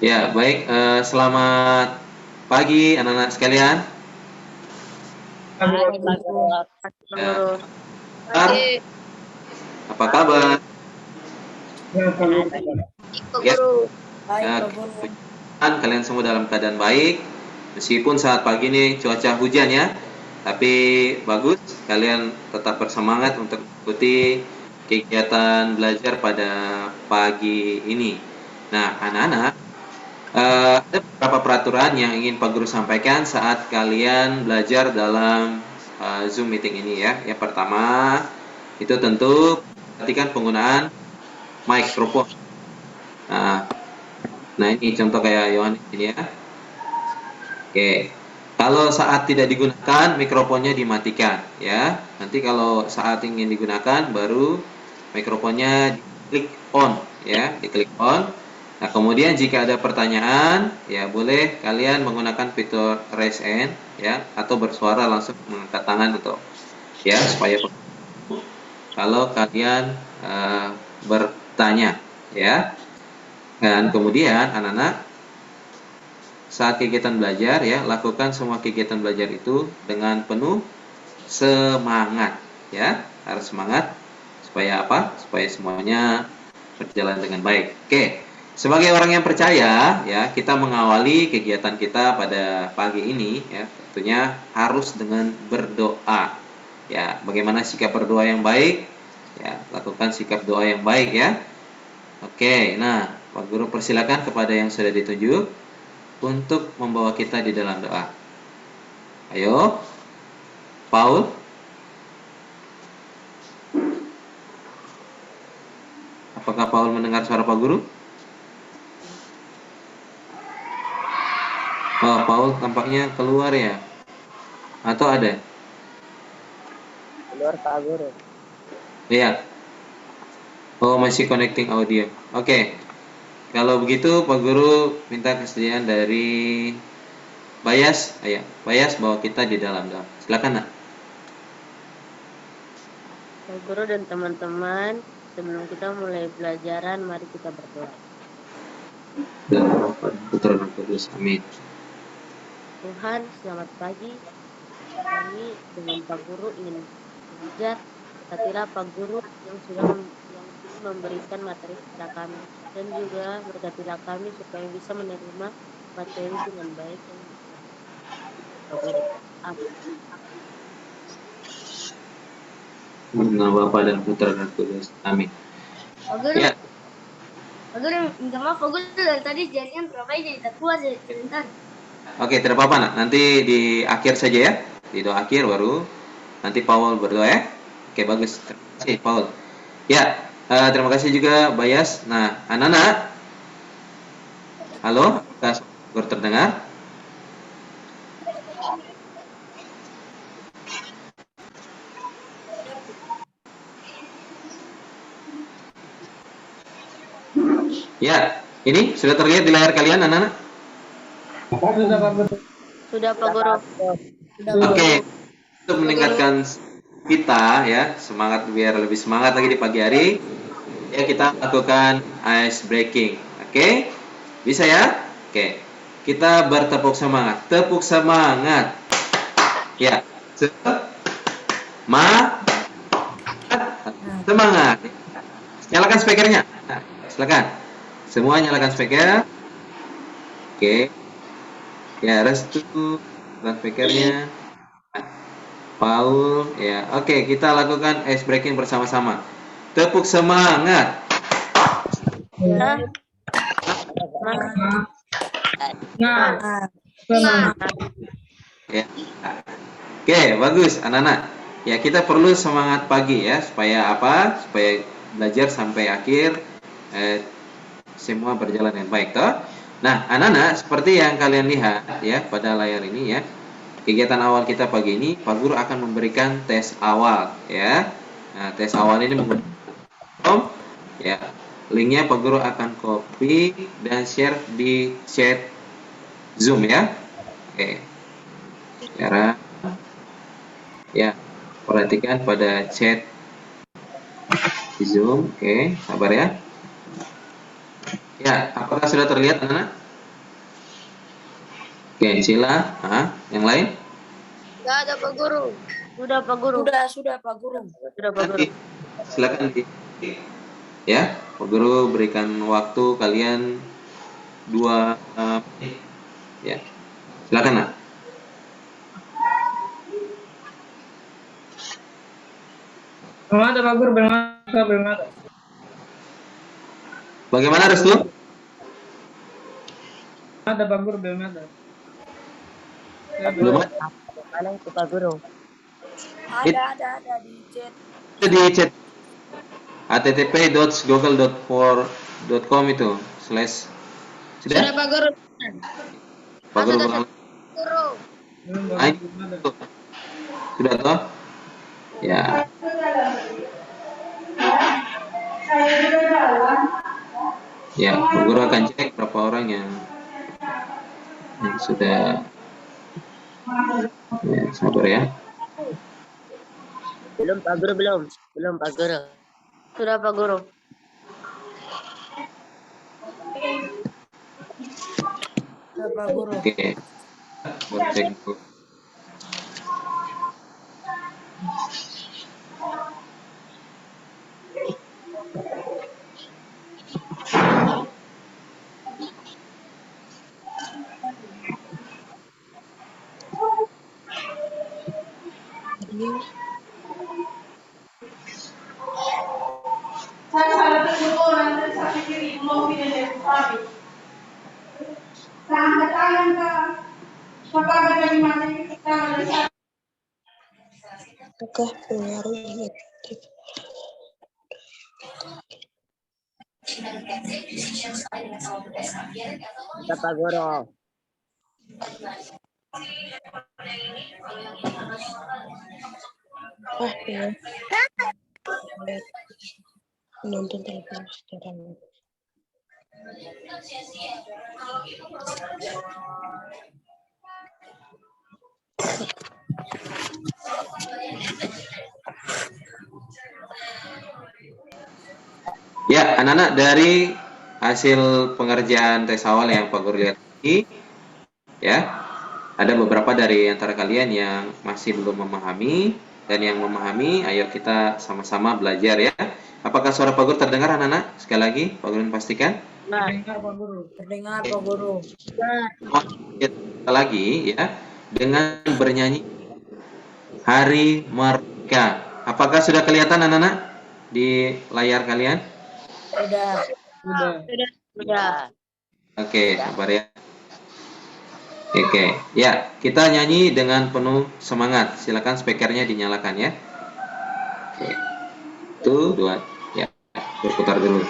Ya, baik. Selamat pagi anak-anak sekalian. Hai, Pak Guru. Ya, Pagi. apa kabar? Baik, Pak Ya, Guru. mudah-mudahan kalian semua dalam keadaan baik. Meskipun saat pagi ini cuaca hujan ya, tapi bagus. Kalian tetap bersemangat untuk mengikuti kegiatan belajar pada pagi ini. Nah, anak-anak, ada beberapa peraturan yang ingin Pak Guru sampaikan saat kalian belajar dalam Zoom meeting ini ya. Yang pertama, itu tentu perhatikan penggunaan mikrofon. Nah ini contoh kayak Yohanes ini ya. Oke. Kalau saat tidak digunakan, mikrofonnya dimatikan ya. Nanti kalau saat ingin digunakan, baru mikrofonnya diklik on ya, diklik on. Nah, kemudian jika ada pertanyaan, ya boleh kalian menggunakan fitur raise hand ya, atau bersuara langsung mengangkat tangan untuk ya supaya kalau kalian bertanya ya. Dan kemudian anak-anak saat kegiatan belajar ya, lakukan semua kegiatan belajar itu dengan penuh semangat ya. Harus semangat supaya apa? Supaya semuanya berjalan dengan baik. Oke. Sebagai orang yang percaya ya, kita mengawali kegiatan kita pada pagi ini ya, tentunya harus dengan berdoa. Ya, bagaimana sikap berdoa yang baik? Ya, lakukan sikap doa yang baik ya. Oke, nah, Pak Guru persilakan kepada yang sudah ditunjuk untuk membawa kita di dalam doa. Ayo, Paul. Apakah Paul mendengar suara Pak Guru? Oh, Paul tampaknya keluar ya? Atau ada? Keluar, Pak Guru. Iya. Oh, masih connecting audio. Oke. Kalau begitu Pak Guru minta kesediaan dari Bayas. Ayo, Bayas bawa kita di dalam doa. Silakan, Nak. Pak Guru dan teman-teman, sebelum kita mulai pelajaran, mari kita berdoa. Dan Bapa dan Putra dan Kudus. Amin. Tuhan, selamat pagi. Kami dengan Pak Guru ingin belajar. Berkatilah Pak Guru yang sudah memberikan materi kepada kami, dan juga berkatilah kami supaya bisa menerima materi dengan baik dan Pak Guru. Amin. Nama Bapa dan Putra dan Kudus. Amin. Pak Guru, Ya. Pak Guru, minta maaf Pak Guru, dari tadi jaringan berapa jadi tak kuat sebentar. Oke, tidak apa-apa, Nak. Nanti di akhir saja ya. Di doa akhir baru nanti Paul berdoa ya. Oke, bagus. Terima kasih, Paul. Ya, terima kasih juga Bayas. Nah, anak-anak. Halo, apakah terdengar? Ya, ini sudah terlihat di layar kalian, anak-anak? Sudah Pak Guru. Oke, untuk meningkatkan kita ya, semangat biar lebih semangat lagi di pagi hari, ya kita lakukan ice breaking. Oke? Bisa ya? Oke. Kita bertepuk semangat. Tepuk semangat. Ya. Semangat. Nyalakan speakernya. Nah, silakan. Semua nyalakan speaker. Oke. Ya, restu nyalakan speakernya. Paul, ya. Oke, kita lakukan ice breaking bersama-sama. Tepuk semangat. Ya. Oke, bagus anak-anak. Ya, kita perlu semangat pagi ya, supaya apa? Supaya belajar sampai akhir semua berjalan dengan baik, toh? Nah, anak-anak, seperti yang kalian lihat ya pada layar ini ya. Kegiatan awal kita pagi ini, Pak Guru akan memberikan tes awal ya. Nah, tes awal ini menggunakan ya. Linknya Pak Guru akan copy dan share di chat Zoom ya. Oke. Cara ya, perhatikan pada chat di Zoom. Oke, sabar ya. Ya, apakah sudah terlihat anak-anak? Oke, Sila. Yang lain? Enggak ada Pak Guru. Sudah Pak Guru. Sudah Pak Guru. Sudah Pak Guru. Silakan ya, Pak Guru berikan waktu kalian 2 menit. Ya, silakan nak. Belum ada Pak Guru, belum ada. Bagaimana Restu? Ada Pak Guru, belum ada. Belum ada. Mana itu Pak Guru? Ada di chat. Di chat http://google.for.com itu / sudah Pak Guru. Pak Guru ulang. Belum Ah, Pak Guru, belum ada. sudah toh ya. Ya, Pak Guru akan cek berapa orang yang sudah. Ya, sabar ya. Belum Pak Guru, belum Pak Guru. Sudah Pak Guru. Sudah Pak Guru. Oke. Cek dulu. Oke, pengaruh Sudah Pak Guru. ya. Nonton televisi sekarang. Ya, anak-anak, dari hasil pengerjaan tes awal yang Pak Guru lihat ini, ya, ada beberapa dari antara kalian yang masih belum memahami, dan yang memahami, ayo kita sama-sama belajar ya. Apakah suara Pak Guru terdengar anak-anak? Sekali lagi, Pak Guru pastikan. Terdengar Pak Guru. Terdengar Pak Guru. Kita lagi ya, dengan bernyanyi Hari Merdeka. Apakah sudah kelihatan anak-anak di layar kalian? Sudah. Oke, sabar ya. Oke, ya, kita nyanyi dengan penuh semangat. Silakan speakernya dinyalakan ya. Oke. 1, 2, ya, berputar dulu.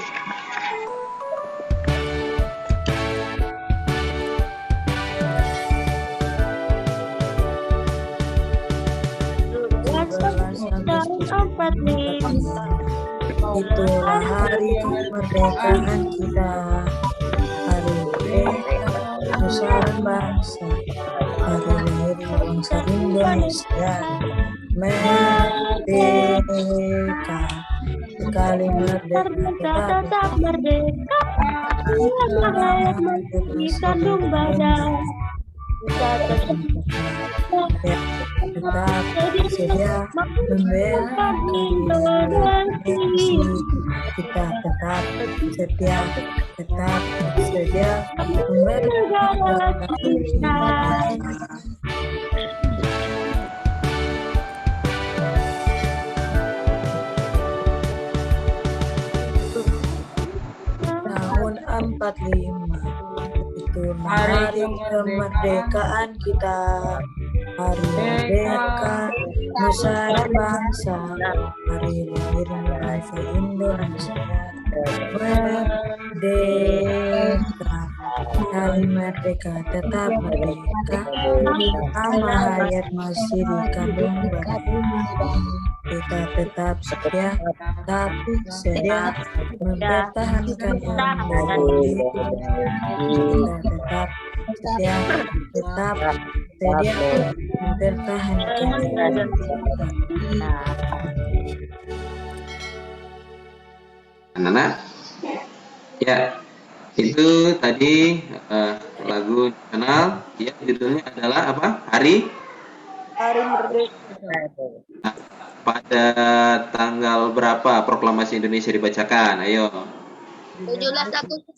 Itulah hari kemerdekaan kita, hari merdeka Nusa bangsa, hari lahir bangsa Indonesia. Merdeka, sekali merdeka tetap merdeka. Di kandung badan kita tetap sedia membela Indonesia. Kita tetap setia, tetap sedia membela Indonesia. Tahun 45 itu hari kemerdekaan kita, hari merdeka Nusa bangsa, hari lahir bangsa Indonesia. Merdeka, hari merdeka tetap merdeka, sama hayat masih di kandung badan. Kita tetap setia, tapi sedia mempertahankan yang baik. Kita tetap setia, tetap sedia mempertahankan yang baik. Anak-anak, ya, Itu tadi lagu nasional yang judulnya adalah apa? Hari Merdeka. pada tanggal berapa proklamasi Indonesia dibacakan? Ayo. 17 Agustus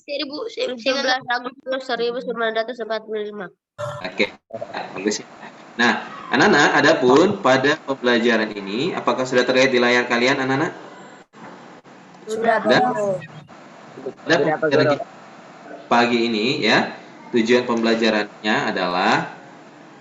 1945. Oke, bagus ya. Nah, anak-anak, adapun pada pembelajaran ini, apakah sudah terlihat di layar kalian, anak-anak? Sudah. Sudah? Pada pembelajaran kita pagi ini ya, tujuan pembelajarannya adalah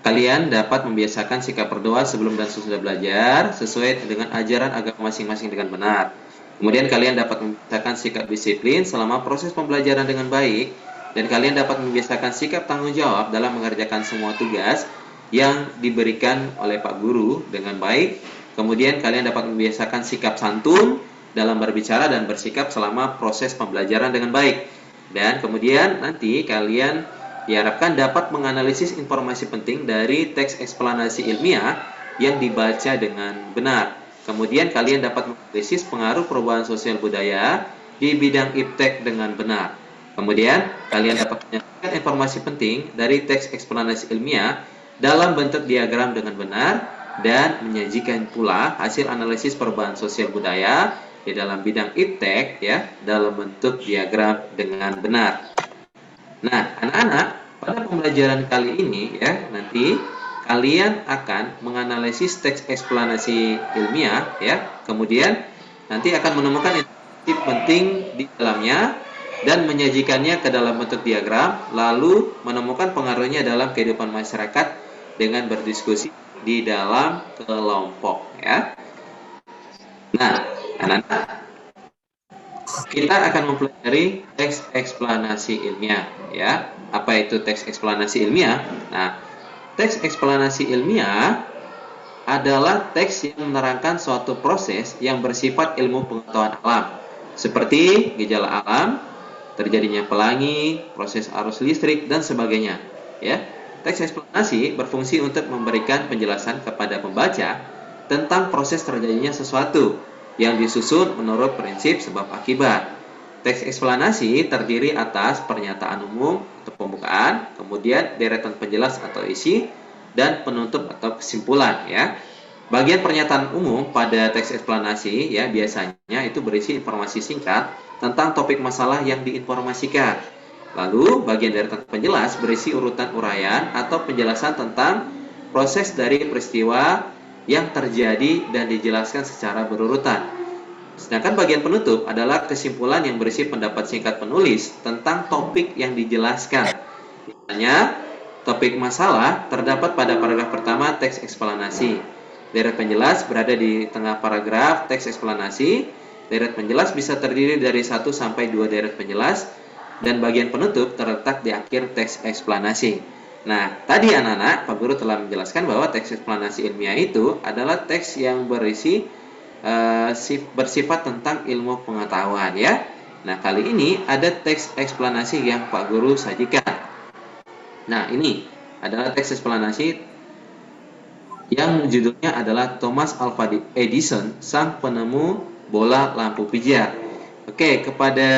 kalian dapat membiasakan sikap berdoa sebelum dan sesudah belajar sesuai dengan ajaran agama masing-masing dengan benar. Kemudian kalian dapat membiasakan sikap disiplin selama proses pembelajaran dengan baik, dan kalian dapat membiasakan sikap tanggung jawab dalam mengerjakan semua tugas yang diberikan oleh Pak Guru dengan baik. Kemudian kalian dapat membiasakan sikap santun dalam berbicara dan bersikap selama proses pembelajaran dengan baik. Dan kemudian nanti kalian diharapkan dapat menganalisis informasi penting dari teks eksplanasi ilmiah yang dibaca dengan benar. Kemudian kalian dapat menganalisis pengaruh perubahan sosial budaya di bidang iptek dengan benar. Kemudian kalian dapat menyampaikan informasi penting dari teks eksplanasi ilmiah dalam bentuk diagram dengan benar dan menyajikan pula hasil analisis perubahan sosial budaya di dalam bidang iptek ya dalam bentuk diagram dengan benar. Nah, anak-anak, pada pembelajaran kali ini ya, nanti kalian akan menganalisis teks eksplanasi ilmiah ya. Kemudian nanti akan menemukan informasi penting di dalamnya dan menyajikannya ke dalam bentuk diagram, lalu menemukan pengaruhnya dalam kehidupan masyarakat dengan berdiskusi di dalam kelompok ya. Nah, anak-anak, kita akan mempelajari teks eksplanasi ilmiah ya. Apa itu teks eksplanasi ilmiah? Nah, teks eksplanasi ilmiah adalah teks yang menerangkan suatu proses yang bersifat ilmu pengetahuan alam, seperti gejala alam, terjadinya pelangi, proses arus listrik, dan sebagainya. Ya, teks eksplanasi berfungsi untuk memberikan penjelasan kepada pembaca tentang proses terjadinya sesuatu yang disusun menurut prinsip sebab akibat. Teks eksplanasi terdiri atas pernyataan umum atau pembukaan, kemudian deretan penjelas atau isi, dan penutup atau kesimpulan ya. Bagian pernyataan umum pada teks eksplanasi ya biasanya itu berisi informasi singkat tentang topik masalah yang diinformasikan. Lalu bagian deretan penjelas berisi urutan uraian atau penjelasan tentang proses dari peristiwa yang terjadi dan dijelaskan secara berurutan. Sedangkan bagian penutup adalah kesimpulan yang berisi pendapat singkat penulis tentang topik yang dijelaskan. Misalnya, topik masalah terdapat pada paragraf pertama teks eksplanasi. Deret penjelas berada di tengah paragraf teks eksplanasi. Deret penjelas bisa terdiri dari 1 sampai 2 deret penjelas, dan bagian penutup terletak di akhir teks eksplanasi. Nah, tadi anak-anak, Pak Guru telah menjelaskan bahwa teks eksplanasi ilmiah itu adalah teks yang berisi bersifat tentang ilmu pengetahuan ya. Nah, kali ini ada teks eksplanasi yang Pak Guru sajikan. Nah, ini adalah teks eksplanasi yang judulnya adalah Thomas Alva Edison, sang penemu bola lampu pijar. Oke, kepada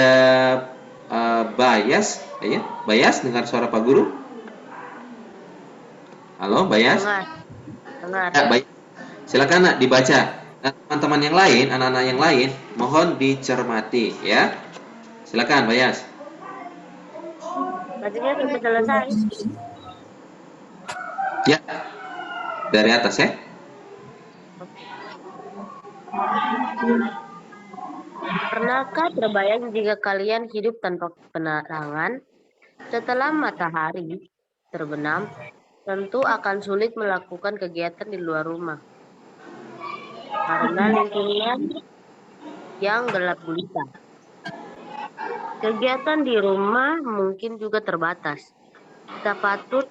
Bayas, ya, Bayas dengar suara Pak Guru? Halo, Bayas? Dengar. Ya, Bayas. Silakan nak dibaca. Nah, teman-teman yang lain, anak-anak yang lain, mohon dicermati ya. Silakan, Bayas. Bacanya sampai selesai. Ya, dari atas ya. Pernahkah terbayang jika kalian hidup tanpa penerangan? Setelah matahari terbenam, tentu akan sulit melakukan kegiatan di luar rumah karena lingkungan yang gelap gulita. Kegiatan di rumah mungkin juga terbatas. Kita patut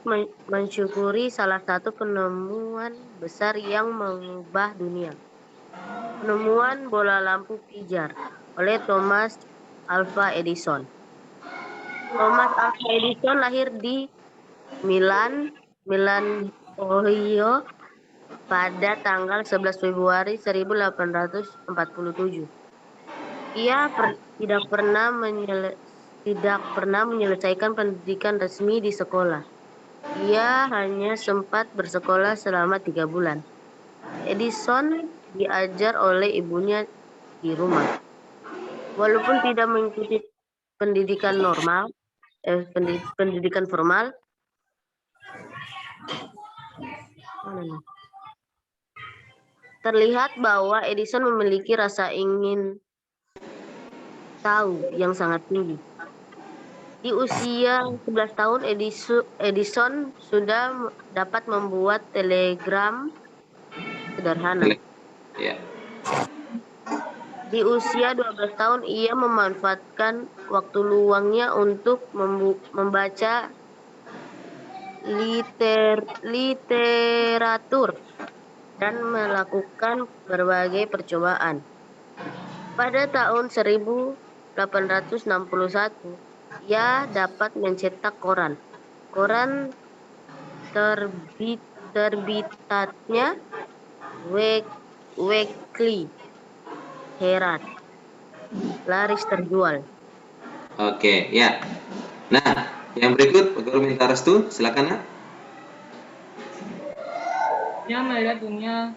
mensyukuri salah satu penemuan besar yang mengubah dunia. Penemuan bola lampu pijar oleh Thomas Alva Edison. Thomas Alva Edison lahir di Milan, Ohio pada tanggal 11 Februari 1847. Ia tidak pernah tidak pernah menyelesaikan pendidikan resmi di sekolah. Ia hanya sempat bersekolah selama 3 bulan. Edison diajar oleh ibunya di rumah. Walaupun tidak mengikuti pendidikan normal, pendidikan formal, terlihat bahwa Edison memiliki rasa ingin tahu yang sangat tinggi. Di usia 11 tahun, Edison sudah dapat membuat telegram sederhana. Ya. Di usia 12 tahun, ia memanfaatkan waktu luangnya untuk membaca literatur dan melakukan berbagai percobaan. Pada tahun 1861, ia dapat mencetak koran. Koran terbitannya Weekly Herald laris terjual. Oke, ya. Nah, yang berikut Pak Guru minta restu, silakan Nak. Ia melihat dunia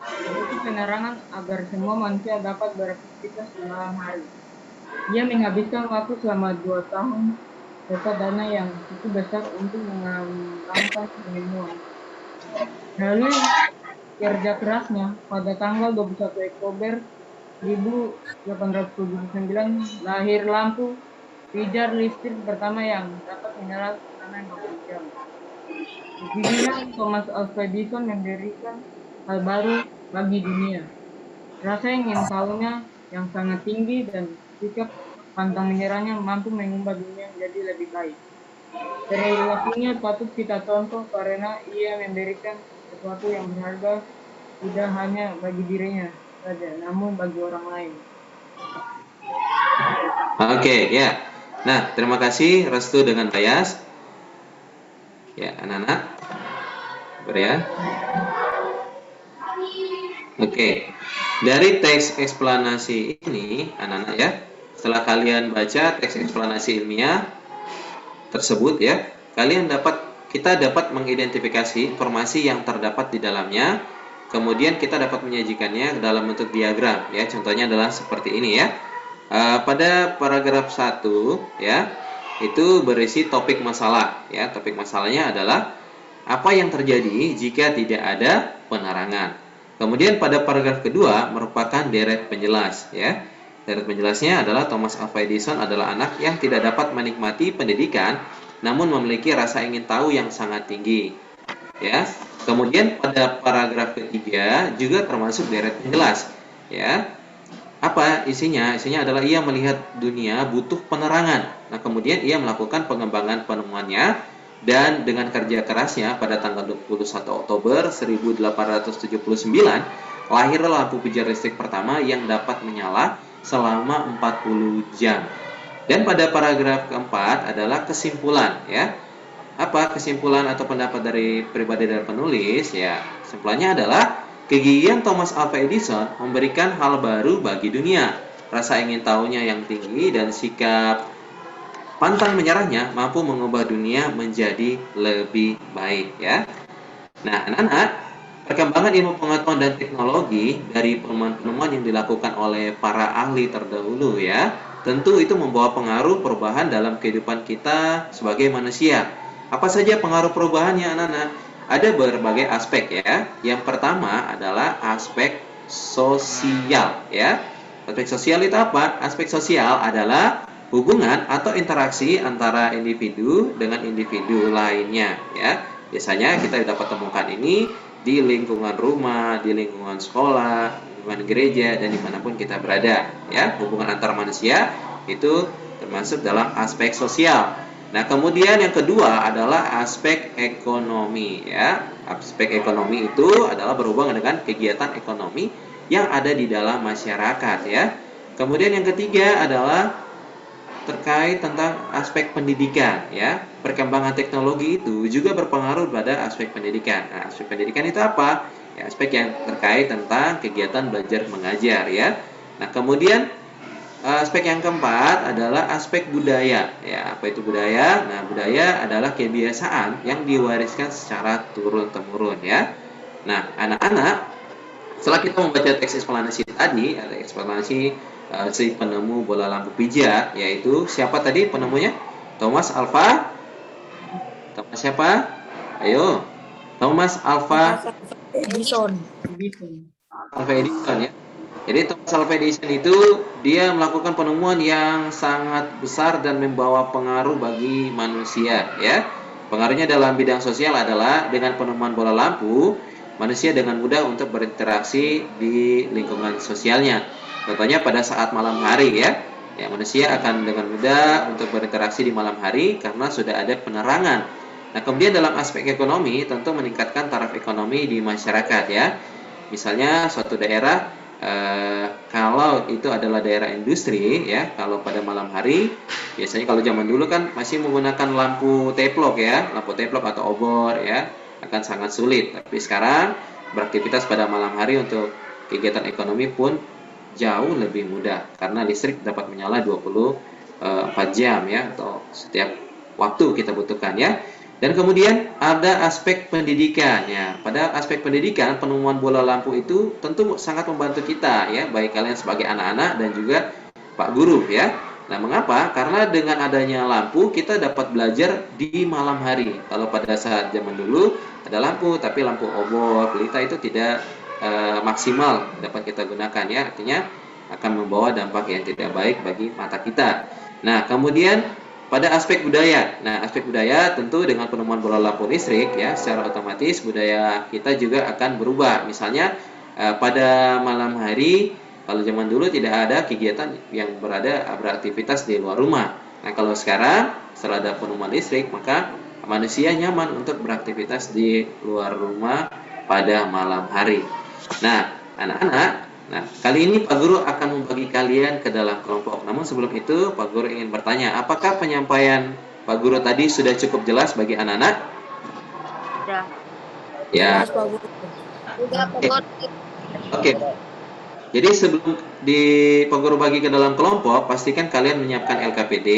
seperti penerangan agar semua manusia dapat beraktivitas di malam hari. Ia menghabiskan waktu selama 2 tahun serta dana yang cukup besar untuk mengembangkan ilmuwan. Lalu kerja kerasnya pada tanggal 21 Oktober 1879 lahir lampu pijar listrik pertama yang dapat menyala selama 20 jam. Kegigihan Thomas Alva Edison memberikan hal baru bagi dunia. Rasa ingin tahunya yang sangat tinggi dan sikap pantang menyerahnya mampu mengubah dunia menjadi lebih baik. Perilakunya patut kita contoh karena ia memberikan sesuatu yang berharga tidak hanya bagi dirinya saja, namun bagi orang lain. Oke, ya. Nah, terima kasih restu dengan Bayas. Ya, anak-anak. Sabar ya. Oke. Dari teks eksplanasi ini, anak-anak ya, setelah kalian baca teks eksplanasi ilmiah tersebut ya, kita dapat mengidentifikasi informasi yang terdapat di dalamnya. Kemudian kita dapat menyajikannya dalam bentuk diagram ya. Contohnya adalah seperti ini ya. Pada paragraf 1 ya, itu berisi topik masalah ya. Topik masalahnya adalah apa yang terjadi jika tidak ada penerangan. Kemudian pada paragraf kedua merupakan deret penjelas ya. Deret penjelasnya adalah Thomas Alva Edison adalah anak yang tidak dapat menikmati pendidikan namun memiliki rasa ingin tahu yang sangat tinggi. Ya. Kemudian pada paragraf ketiga juga termasuk deret penjelas ya. Apa isinya? Isinya adalah ia melihat dunia butuh penerangan. Nah, kemudian ia melakukan pengembangan penemuannya dan dengan kerja kerasnya pada tanggal 21 Oktober 1879 lahirlah lampu pijar listrik pertama yang dapat menyala selama 40 jam. Dan pada paragraf keempat adalah kesimpulan ya. Apa kesimpulan atau pendapat dari pribadi dari penulis ya? Kesimpulannya adalah kegigihan Thomas Alva Edison memberikan hal baru bagi dunia. Rasa ingin tahunya yang tinggi dan sikap pantang menyerahnya mampu mengubah dunia menjadi lebih baik ya. Nah, anak-anak, perkembangan ilmu pengetahuan dan teknologi dari penemuan-penemuan yang dilakukan oleh para ahli terdahulu ya, tentu itu membawa pengaruh perubahan dalam kehidupan kita sebagai manusia. Apa saja pengaruh perubahannya, anak-anak? Ada berbagai aspek ya. Yang pertama adalah aspek sosial ya. Aspek sosial itu apa? Aspek sosial adalah hubungan atau interaksi antara individu dengan individu lainnya ya. Biasanya kita dapat temukan ini di lingkungan rumah, di lingkungan sekolah, lingkungan gereja, dan dimanapun kita berada ya. Hubungan antar manusia itu termasuk dalam aspek sosial. Nah, kemudian yang kedua adalah aspek ekonomi ya. Aspek ekonomi itu adalah berhubungan dengan kegiatan ekonomi yang ada di dalam masyarakat ya. Kemudian yang ketiga adalah terkait tentang aspek pendidikan ya. Perkembangan teknologi itu juga berpengaruh pada aspek pendidikan. Nah, aspek pendidikan itu apa? Ya, aspek yang terkait tentang kegiatan belajar mengajar ya. Nah, kemudian aspek yang keempat adalah aspek budaya. Ya, apa itu budaya? Nah, budaya adalah kebiasaan yang diwariskan secara turun-temurun ya. Nah, anak-anak, setelah kita membaca teks eksplanasi tadi, ada eksplanasi si penemu bola lampu pijat, yaitu siapa tadi penemunya? Thomas Alva. Thomas siapa? Ayo. Thomas Alva Edison. Edison ya. Jadi Thomas Alva Edison itu dia melakukan penemuan yang sangat besar dan membawa pengaruh bagi manusia ya. Pengaruhnya dalam bidang sosial adalah dengan penemuan bola lampu, manusia dengan mudah untuk berinteraksi di lingkungan sosialnya. Contohnya pada saat malam hari ya. Ya, manusia akan dengan mudah untuk berinteraksi di malam hari karena sudah ada penerangan. Nah, kemudian dalam aspek ekonomi tentu meningkatkan taraf ekonomi di masyarakat ya. Misalnya suatu daerah kalau itu adalah daerah industri ya, kalau pada malam hari biasanya kalau zaman dulu kan masih menggunakan lampu teplok ya, lampu teplok atau obor ya, akan sangat sulit. Tapi sekarang beraktivitas pada malam hari untuk kegiatan ekonomi pun jauh lebih mudah karena listrik dapat menyala 24 jam ya, atau setiap waktu kita butuhkan ya. Dan kemudian ada aspek pendidikan ya. Pada aspek pendidikan, penemuan bola lampu itu tentu sangat membantu kita ya, baik kalian sebagai anak-anak dan juga Pak Guru ya. Nah, mengapa? Karena dengan adanya lampu kita dapat belajar di malam hari. Kalau pada saat zaman dulu ada lampu, tapi lampu obor, pelita itu tidak maksimal dapat kita gunakan ya. Artinya akan membawa dampak yang tidak baik bagi mata kita. Nah, kemudian pada aspek budaya. Nah, aspek budaya tentu dengan penemuan bola lampu listrik ya, secara otomatis budaya kita juga akan berubah. Misalnya pada malam hari kalau zaman dulu tidak ada kegiatan yang beraktivitas di luar rumah. Nah, kalau sekarang setelah ada penemuan listrik, maka manusia nyaman untuk beraktivitas di luar rumah pada malam hari. Nah, anak-anak, kali ini Pak Guru akan membagi kalian ke dalam kelompok. Namun sebelum itu, Pak Guru ingin bertanya, apakah penyampaian Pak Guru tadi sudah cukup jelas bagi anak-anak? Sudah. Ya. Oke. Jadi sebelum Pak Guru bagi ke dalam kelompok, pastikan kalian menyiapkan LKPD,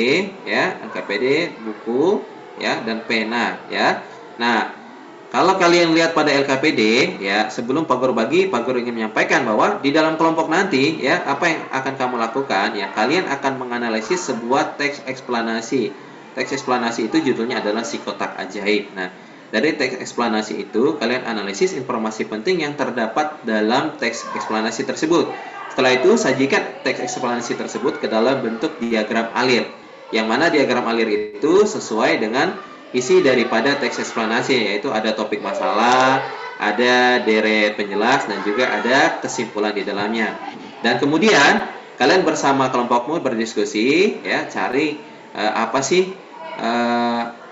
ya, LKPD, buku, ya, dan pena, ya. Nah, kalau kalian lihat pada LKPD, ya, sebelum Pak Guru bagi, Pak Guru ingin menyampaikan bahwa di dalam kelompok nanti, ya, apa yang akan kamu lakukan, ya, kalian akan menganalisis sebuah teks eksplanasi. Teks eksplanasi itu judulnya adalah Si Kotak Ajaib. Nah, dari teks eksplanasi itu, kalian analisis informasi penting yang terdapat dalam teks eksplanasi tersebut. Setelah itu, sajikan teks eksplanasi tersebut ke dalam bentuk diagram alir. Yang mana diagram alir itu sesuai dengan isi daripada teks eksplanasi, yaitu ada topik masalah, ada deret penjelas, dan juga ada kesimpulan di dalamnya. Dan kemudian, kalian bersama kelompokmu berdiskusi, ya, cari apa sih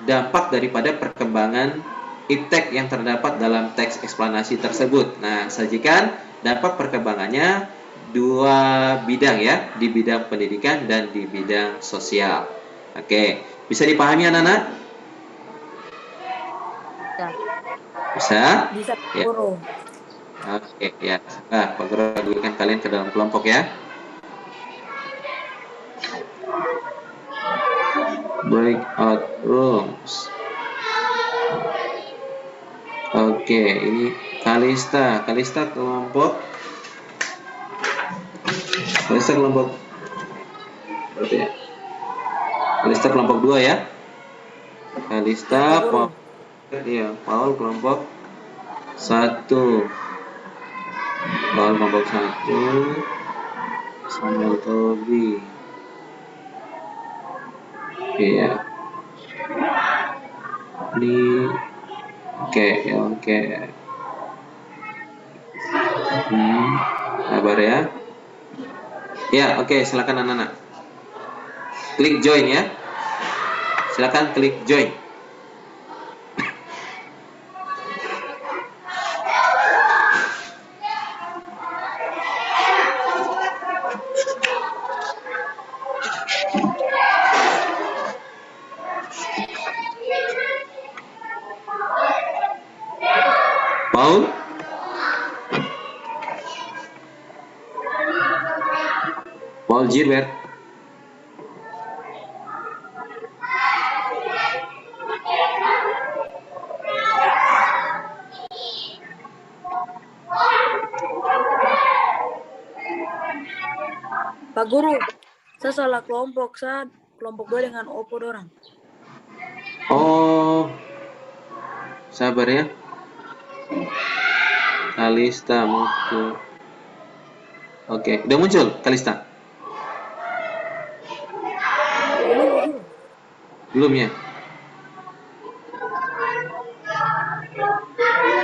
dampak daripada perkembangan iptek yang terdapat dalam teks eksplanasi tersebut. Nah, sajikan dampak perkembangannya dua bidang ya, di bidang pendidikan dan di bidang sosial. Oke, bisa dipahami anak-anak? Bisa? Bisa, Ya. Guru. Oke, ya. Nah, Pak Guru bagikan kalian ke dalam kelompok ya. Breakout rooms. Oke, ini Kalista kelompok berarti ya. Kalista kelompok 2 ya. Paul kelompok 1. Paul kelompok 1. Samuel Tobi. Iya. Ini oke. Sabar ya. Ya, oke, silakan anak-anak. Klik join ya. Silakan klik join. Paul Gilbert. Pak Guru, saya salah kelompok. Saya kelompok 2 dengan Opo dorang. Oh, sabar ya. Kalista muncul. Oke, udah muncul Kalista? Belum, Pak Guru. Belum ya?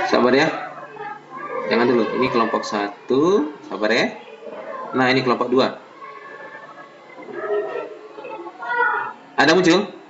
Sabar ya. Jangan dulu. Ini kelompok 1. Sabar ya. Nah, ini kelompok 2. Ada muncul?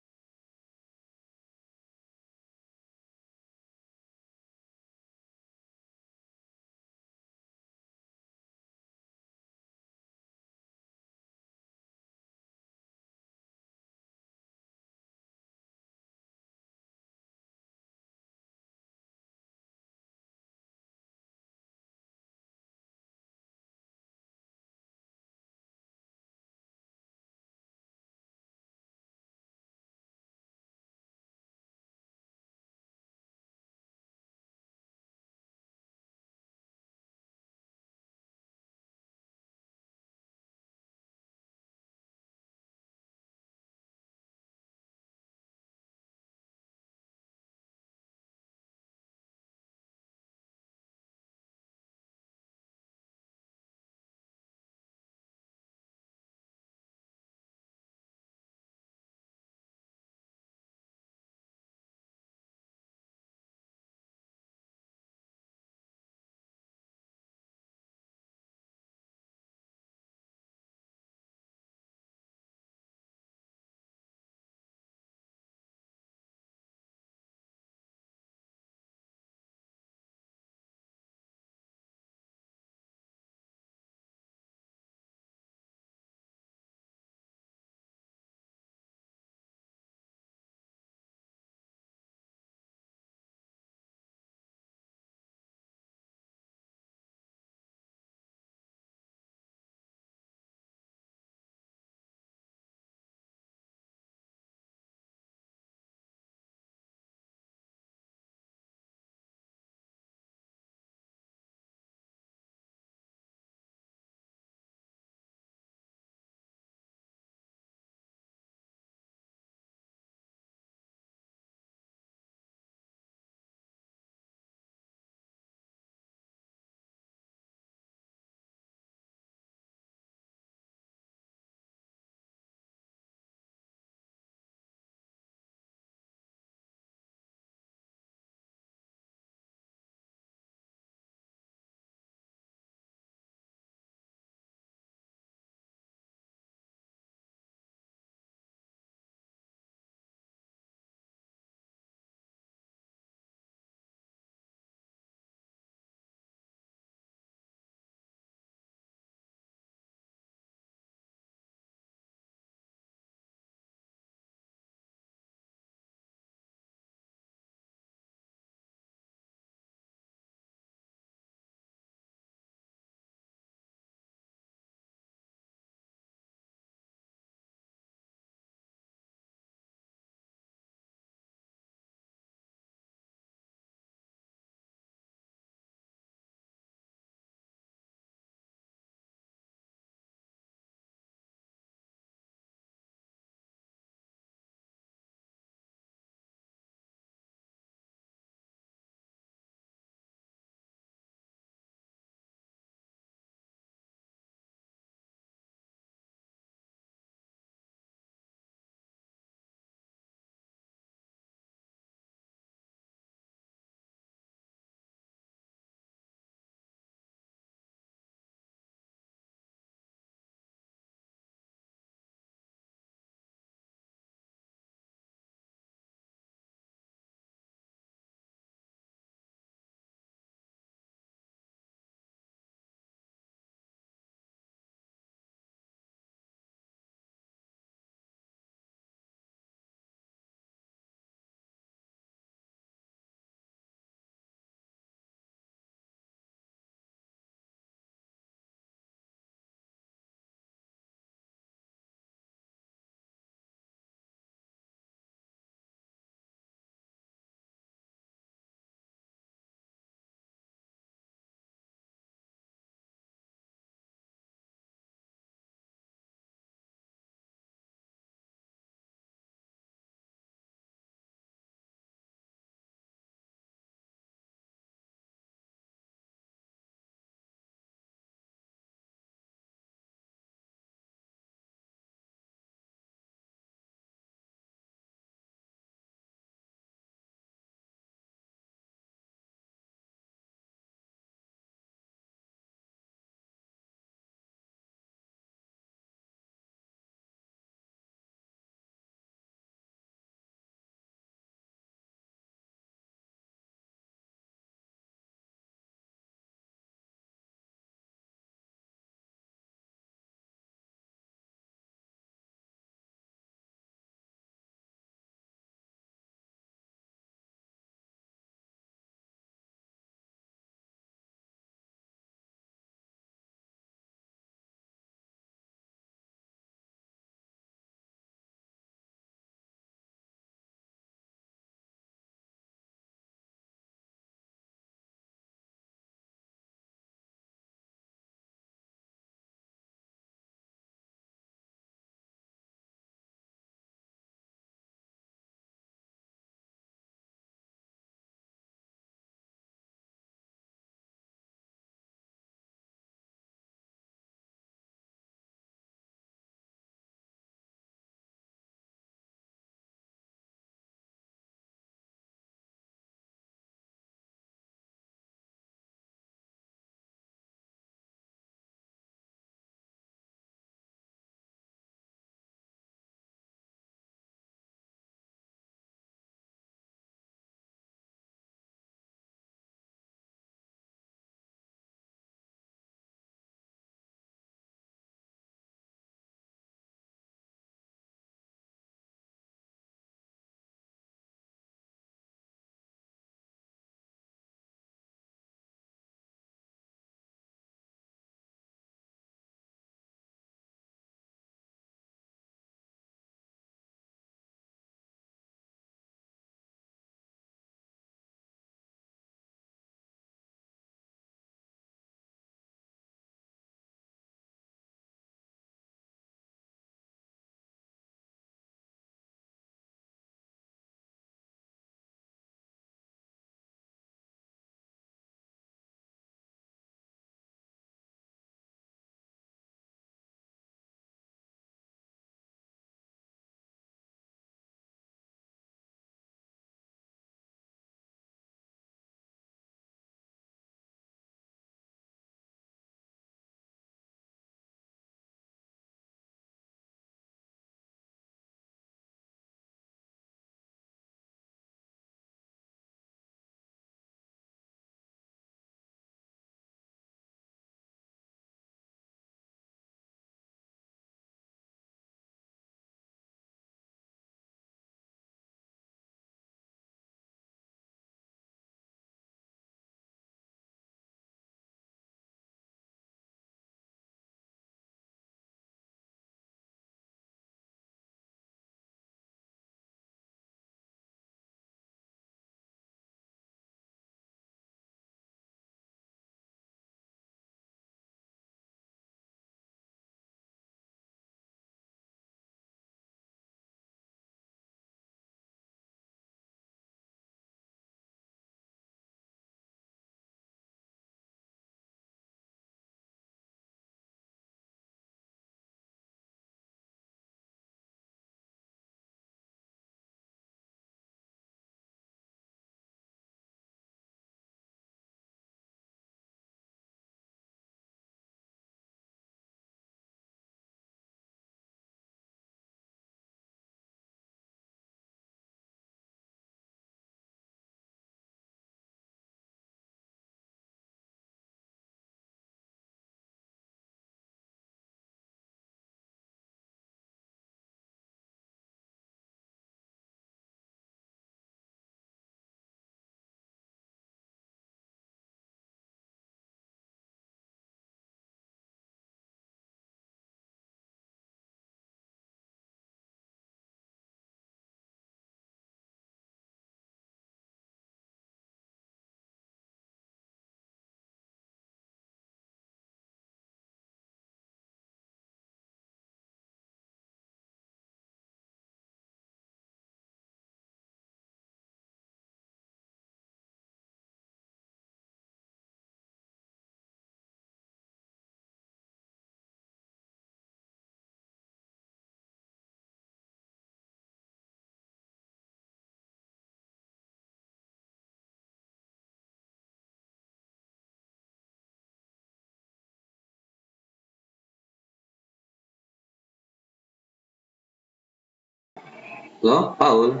Loh, Paul?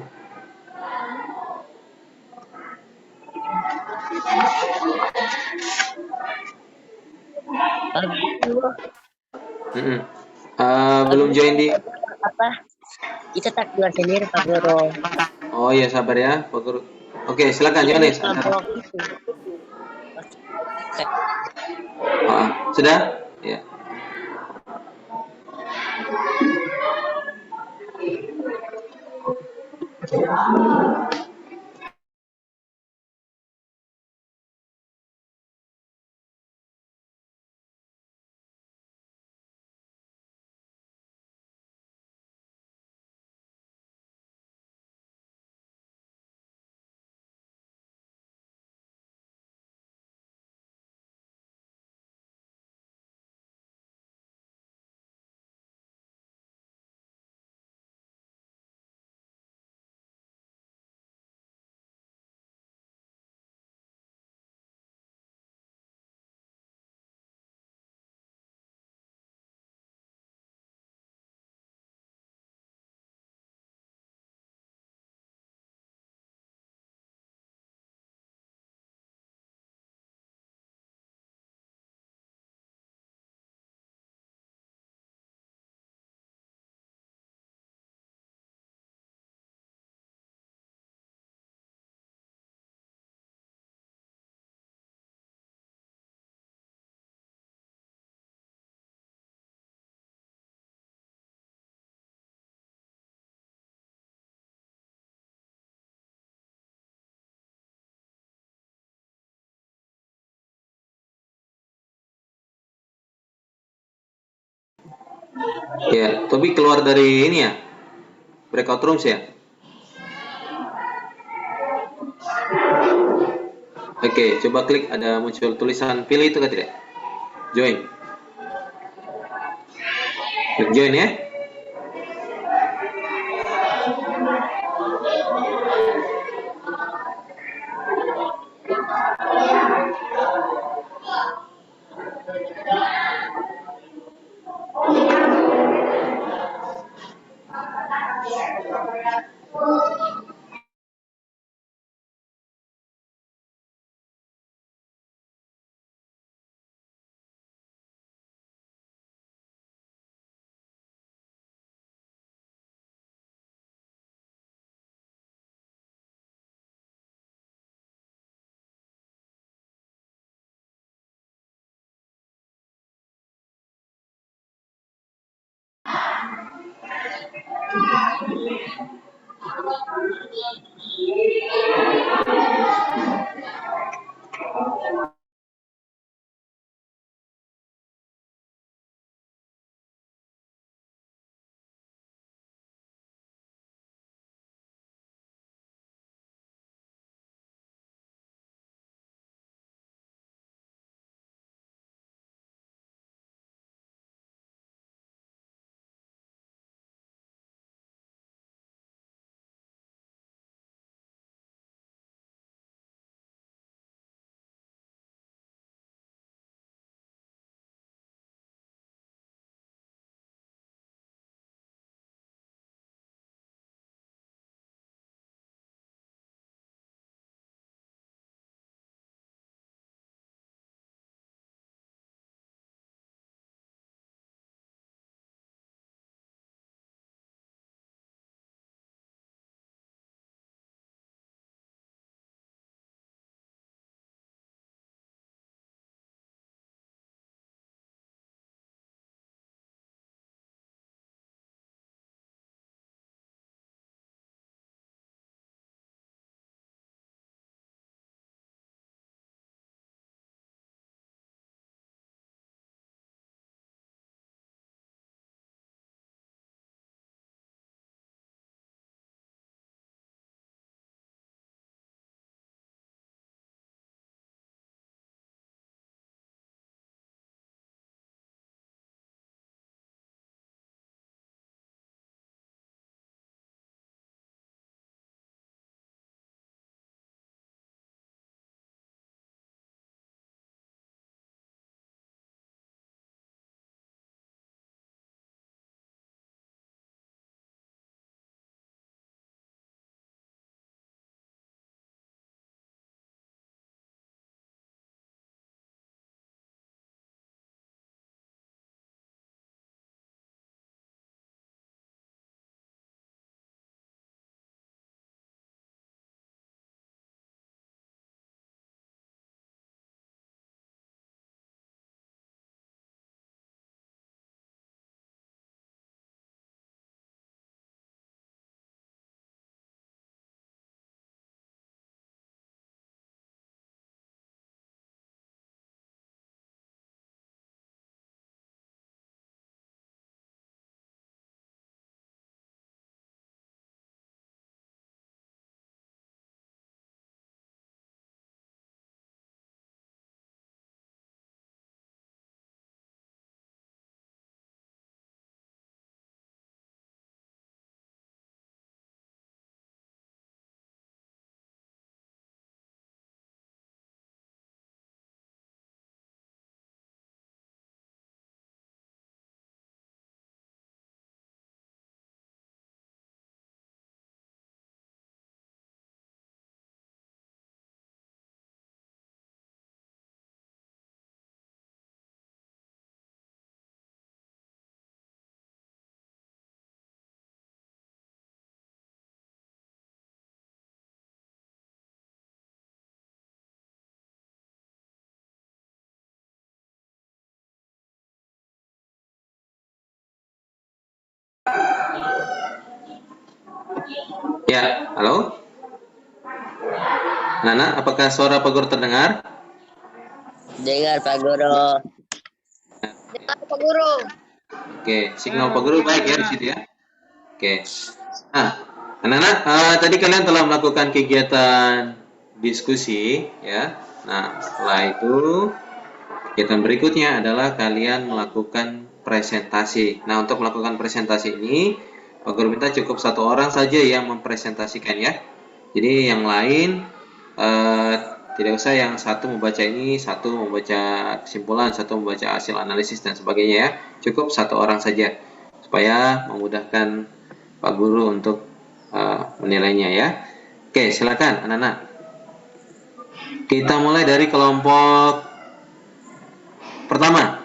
Aduh, Mm-mm. Belum aduh, join di... apa? Kita tak keluar sendiri, Pak Guru. Oh iya, sabar ya, Pak Guru. Oke, silakan Kita di Yohanes. kelompok itu. Sudah? Ya. Ya, Tobi keluar dari ini ya, breakout rooms ya. Oke, coba klik ada muncul tulisan pilih itu kan tidak? Join. Klik join ya. Ya, halo? Nana, apakah suara Pak Guru terdengar? Dengar Pak Guru. Dengar Pak Guru. Oke, signal Pak Guru baik ya di situ ya. Oke. Nah, anak-anak, tadi kalian telah melakukan kegiatan diskusi ya. Nah, setelah itu kegiatan berikutnya adalah kalian melakukan presentasi. Nah, untuk melakukan presentasi ini, Pak Guru minta cukup satu orang saja yang mempresentasikan ya. Jadi yang lain tidak usah yang satu membaca ini, satu membaca kesimpulan, satu membaca hasil analisis dan sebagainya ya. Cukup satu orang saja supaya memudahkan Pak Guru untuk menilainya ya. Oke, silakan anak-anak. Kita mulai dari kelompok pertama.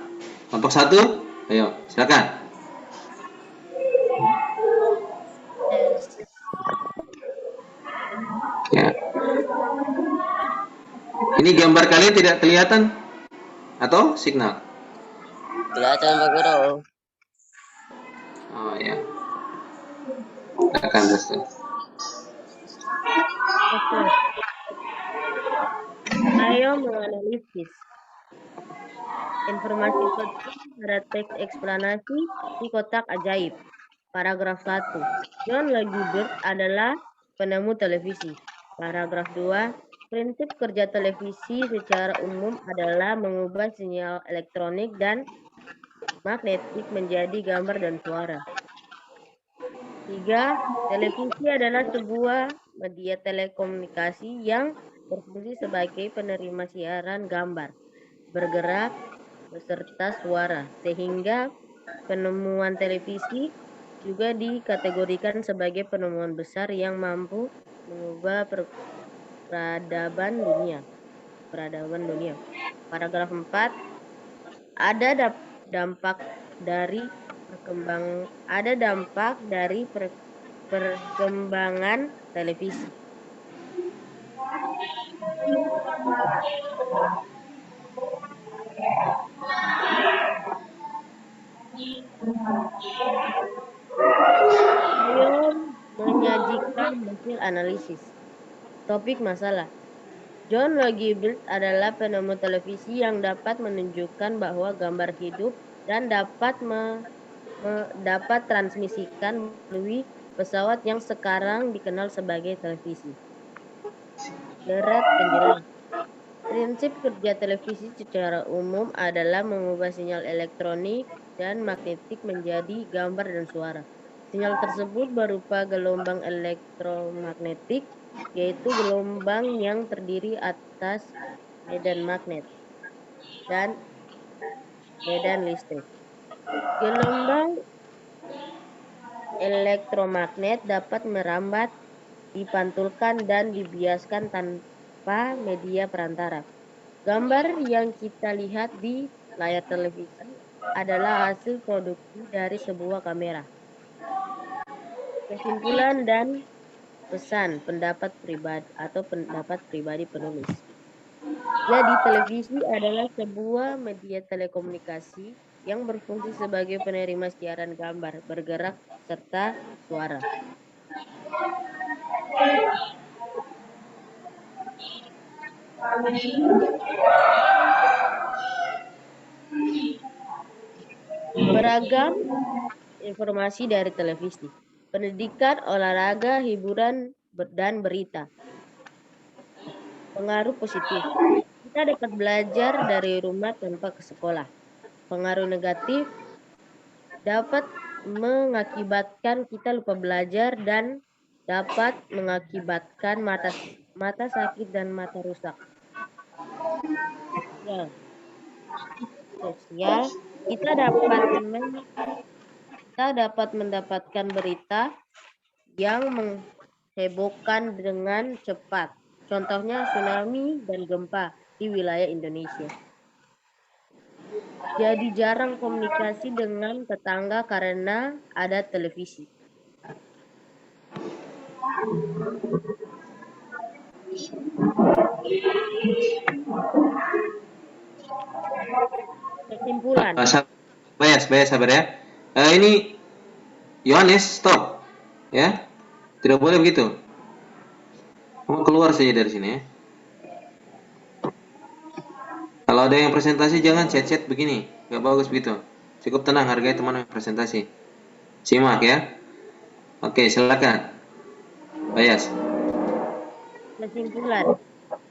Kelompok 1, ayo silakan. Ya. Ini gambar kalian tidak kelihatan atau signal? Kelihatan Pak Guru. Oh ya. Silakan Dustin. Oke. Ayo menganalisis informasi penting pada teks eksplanasi di kotak ajaib. Paragraf 1. John Logie Baird adalah penemu televisi. Paragraf 2. Prinsip kerja televisi secara umum adalah mengubah sinyal elektronik dan magnetik menjadi gambar dan suara. 3. Televisi adalah sebuah media telekomunikasi yang berfungsi sebagai penerima siaran gambar, bergerak, beserta suara, sehingga penemuan televisi juga dikategorikan sebagai penemuan besar yang mampu mengubah peradaban dunia. Paragraf 4. Ada dampak dari perkembangan televisi. Ayo menyajikan hasil analisis. Topik masalah. John Logie Baird adalah penemu televisi yang dapat menunjukkan bahwa gambar hidup dan dapat dapat transmisikan melalui pesawat yang sekarang dikenal sebagai televisi. Derat penjelas. Prinsip kerja televisi secara umum adalah mengubah sinyal elektronik dan magnetik menjadi gambar dan suara. Sinyal tersebut berupa gelombang elektromagnetik, yaitu gelombang yang terdiri atas medan magnet dan medan listrik. Gelombang elektromagnet dapat merambat, dipantulkan, dan dibiaskan tanpa media perantara. Gambar yang kita lihat di layar televisi adalah hasil produksi dari sebuah kamera. Kesimpulan dan pesan pendapat pribadi penulis. Jadi televisi adalah sebuah media telekomunikasi yang berfungsi sebagai penerima siaran gambar, bergerak, serta suara. Beragam informasi dari televisi. Pendidikan, olahraga, hiburan, dan berita. Pengaruh positif. Kita dapat belajar dari rumah tanpa ke sekolah. Pengaruh negatif dapat mengakibatkan kita lupa belajar dan dapat mengakibatkan mata sakit dan mata rusak. Sosial, kita dapat mendapatkan berita yang menghebohkan dengan cepat. Contohnya tsunami dan gempa di wilayah Indonesia. Jadi jarang komunikasi dengan tetangga karena ada televisi. Kesimpulan. Sabar ya. Ini Yohanes, stop. Ya. Tidak boleh begitu. Kamu keluar saja dari sini ya. Kalau ada yang presentasi jangan chat-chat begini, nggak bagus begitu. Cukup tenang, hargai teman yang presentasi. Simak ya. Oke, silakan. Bayas. Kesimpulan,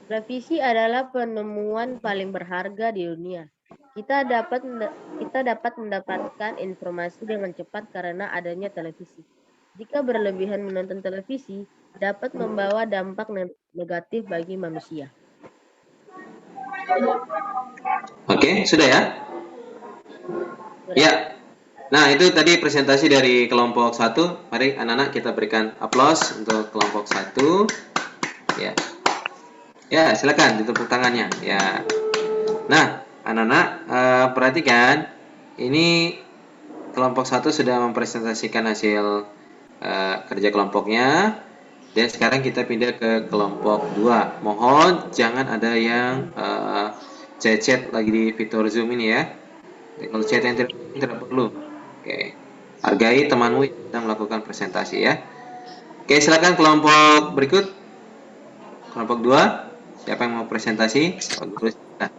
televisi adalah penemuan paling berharga di dunia. Kita dapat mendapatkan informasi dengan cepat karena adanya televisi. Jika berlebihan menonton televisi, dapat membawa dampak negatif bagi manusia. Oke, sudah ya? Sudah. Ya. Nah, itu tadi presentasi dari kelompok 1. Mari anak-anak kita berikan aplaus untuk kelompok 1. Ya. Ya, silakan ditepuk tangannya. Ya. Nah, anak-anak perhatikan, ini kelompok 1 sudah mempresentasikan hasil kerja kelompoknya. Dan sekarang kita pindah ke kelompok 2. Mohon jangan ada yang chat-chat lagi di fitur Zoom ini ya. Kalau chat yang tidak perlu. Oke. Hargai temanmu yang sedang melakukan presentasi ya. Oke, silakan kelompok berikut. Kelompok 2. Siapa yang mau presentasi? Pak Guru, silakan.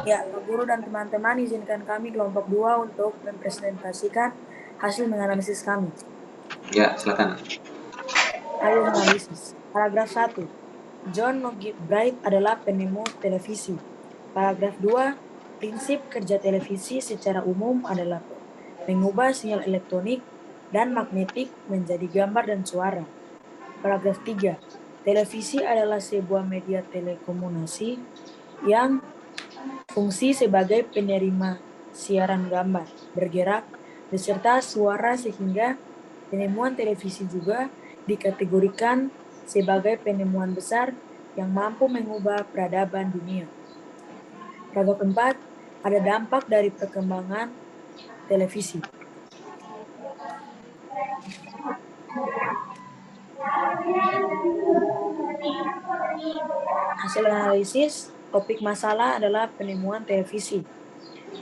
Ya, Pak Guru dan teman-teman, izinkan kami kelompok 2 untuk mempresentasikan hasil menganalisis kami. Ya, silakan. Ayo menganalisis. Paragraf 1. John Bright adalah penemu televisi. Paragraf 2. Prinsip kerja televisi secara umum adalah mengubah sinyal elektronik dan magnetik menjadi gambar dan suara. Paragraf 3. Televisi adalah sebuah media telekomunikasi yang fungsi sebagai penerima siaran gambar, bergerak, beserta suara sehingga penemuan televisi juga dikategorikan sebagai penemuan besar yang mampu mengubah peradaban dunia. Paragraf 4. Ada dampak dari perkembangan televisi. Hasil analisis, topik masalah adalah penemuan televisi.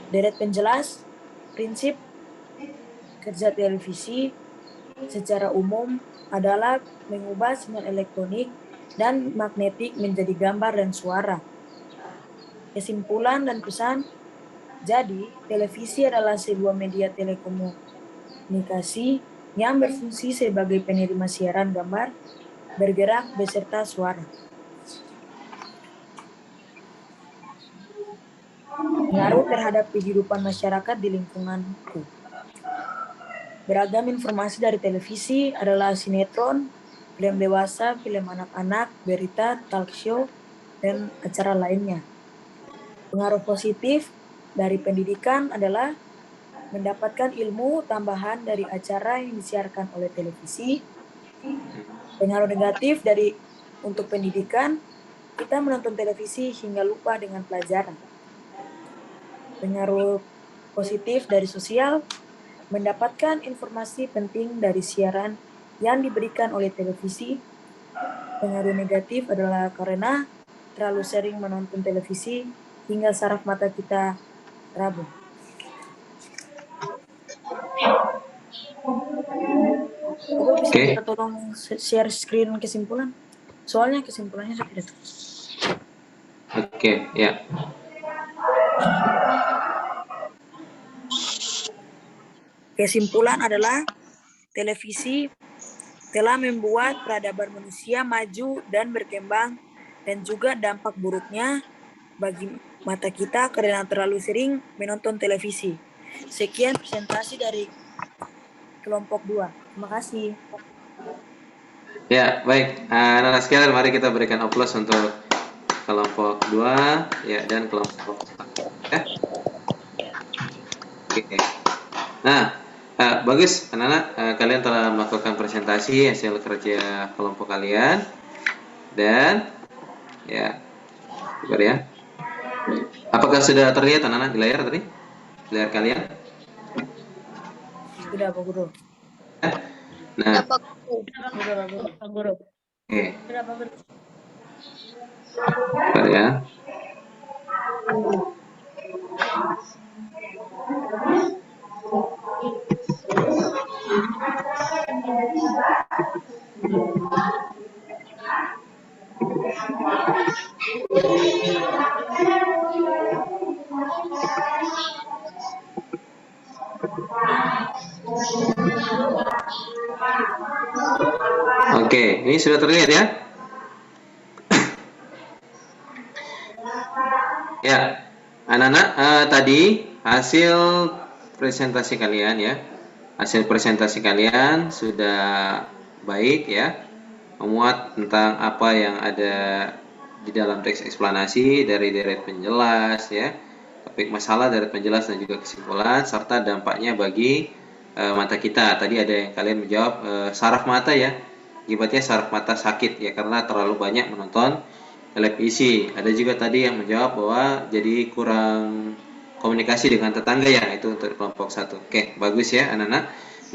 Deret penjelas, prinsip kerja televisi secara umum adalah mengubah sinyal elektronik dan magnetik menjadi gambar dan suara. Kesimpulan dan pesan, jadi televisi adalah sebuah media telekomunikasi yang berfungsi sebagai penerima siaran gambar, bergerak beserta suara. Pengaruh terhadap kehidupan masyarakat di lingkunganku. Beragam informasi dari televisi adalah sinetron, film dewasa, film anak-anak, berita, talk show, dan acara lainnya. Pengaruh positif dari pendidikan adalah mendapatkan ilmu tambahan dari acara yang disiarkan oleh televisi. Pengaruh negatif untuk pendidikan, kita menonton televisi hingga lupa dengan pelajaran. Pengaruh positif dari sosial, mendapatkan informasi penting dari siaran yang diberikan oleh televisi. Pengaruh negatif adalah karena terlalu sering menonton televisi hingga saraf mata kita rabun. Bapak bisa minta tolong share screen kesimpulan? Soalnya kesimpulannya saya tidak tahu. Oke, ya. Kesimpulan adalah televisi telah membuat peradaban manusia maju dan berkembang, dan juga dampak buruknya bagi mata kita karena terlalu sering menonton televisi. Sekian presentasi dari kelompok 2. Terima kasih. Ya, baik. Anak-anak sekalian, mari kita berikan aplaus untuk kelompok 2 ya dan kelompok 1 ya. Oke. Nah, bagus anak-anak, kalian telah melakukan presentasi hasil kerja kelompok kalian dan ya, coba ya. Apakah sudah terlihat anak-anak di layar tadi? Di layar kalian? Sudah, Pak Guru. Nah, Pak Guru. oke. Sudah, Pak Guru. Coba ya. Oke, ini sudah terlihat ya? Ya, anak-anak, tadi hasil presentasi kalian ya. Hasil presentasi kalian sudah baik ya. Memuat tentang apa yang ada di dalam teks eksplanasi dari deret penjelas ya, topik masalah, deret penjelas dan juga kesimpulan serta dampaknya bagi mata kita. Tadi ada yang kalian menjawab saraf mata ya. Akibatnya saraf mata sakit ya karena terlalu banyak menonton televisi. Ada juga tadi yang menjawab bahwa jadi kurang komunikasi dengan tetangga ya, itu untuk kelompok 1. Oke, bagus ya anak-anak.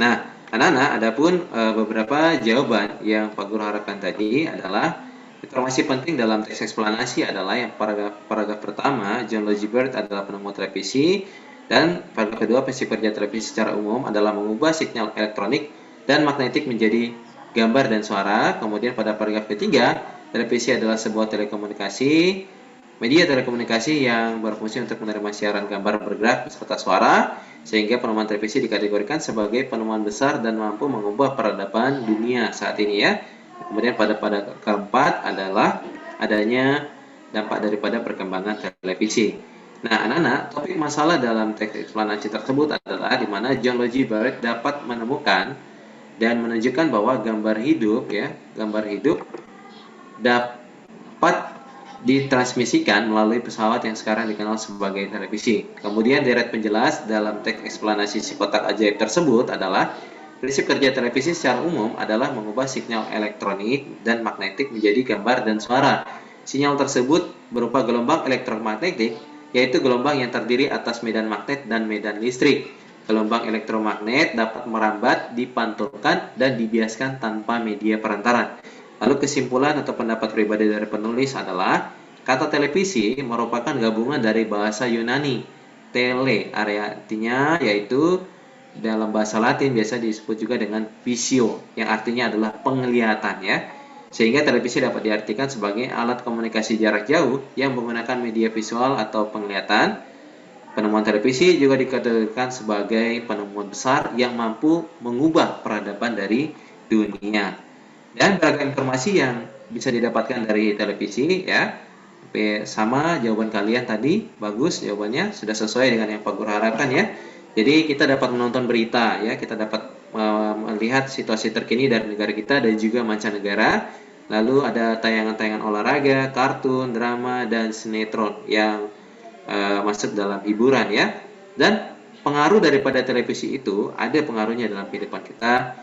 Nah, anak-anak, adapun beberapa jawaban yang Pak Guru harapkan tadi adalah informasi penting dalam teks eksplanasi adalah yang paragraf pertama, John Logie Baird adalah penemu televisi, dan paragraf kedua, prinsip kerja televisi secara umum adalah mengubah sinyal elektronik dan magnetik menjadi gambar dan suara. Kemudian pada paragraf ketiga, televisi adalah sebuah media telekomunikasi yang berfungsi untuk menerima siaran gambar bergerak beserta suara, sehingga penemuan televisi dikategorikan sebagai penemuan besar dan mampu mengubah peradaban dunia saat ini ya. Kemudian pada keempat adalah adanya dampak daripada perkembangan televisi. Nah, anak-anak, topik masalah dalam teks eksplanasi tersebut adalah di mana John Logie Baird dapat menemukan dan menunjukkan bahwa gambar hidup dapat ditransmisikan melalui pesawat yang sekarang dikenal sebagai televisi. Kemudian deret penjelas dalam teks eksplanasi si kotak ajaib tersebut adalah prinsip kerja televisi secara umum adalah mengubah sinyal elektronik dan magnetik menjadi gambar dan suara. Sinyal tersebut berupa gelombang elektromagnetik, yaitu gelombang yang terdiri atas medan magnet dan medan listrik. Gelombang elektromagnet dapat merambat, dipantulkan, dan dibiaskan tanpa media perantara. Lalu kesimpulan atau pendapat pribadi dari penulis adalah kata televisi merupakan gabungan dari bahasa Yunani tele, artinya yaitu dalam bahasa Latin biasa disebut juga dengan visio, yang artinya adalah penglihatan ya. Sehingga televisi dapat diartikan sebagai alat komunikasi jarak jauh yang menggunakan media visual atau penglihatan. Penemuan televisi juga dikategorikan sebagai penemuan besar yang mampu mengubah peradaban dari dunia. Dan beragam informasi yang bisa didapatkan dari televisi ya. Sama jawaban kalian tadi, bagus jawabannya, sudah sesuai dengan yang Pak Guru harapkan ya. Jadi kita dapat menonton berita ya, kita dapat melihat situasi terkini dari negara kita dan juga mancanegara. Lalu ada tayangan-tayangan olahraga, kartun, drama, dan sinetron yang masuk dalam hiburan ya. Dan pengaruh daripada televisi itu ada pengaruhnya dalam kehidupan kita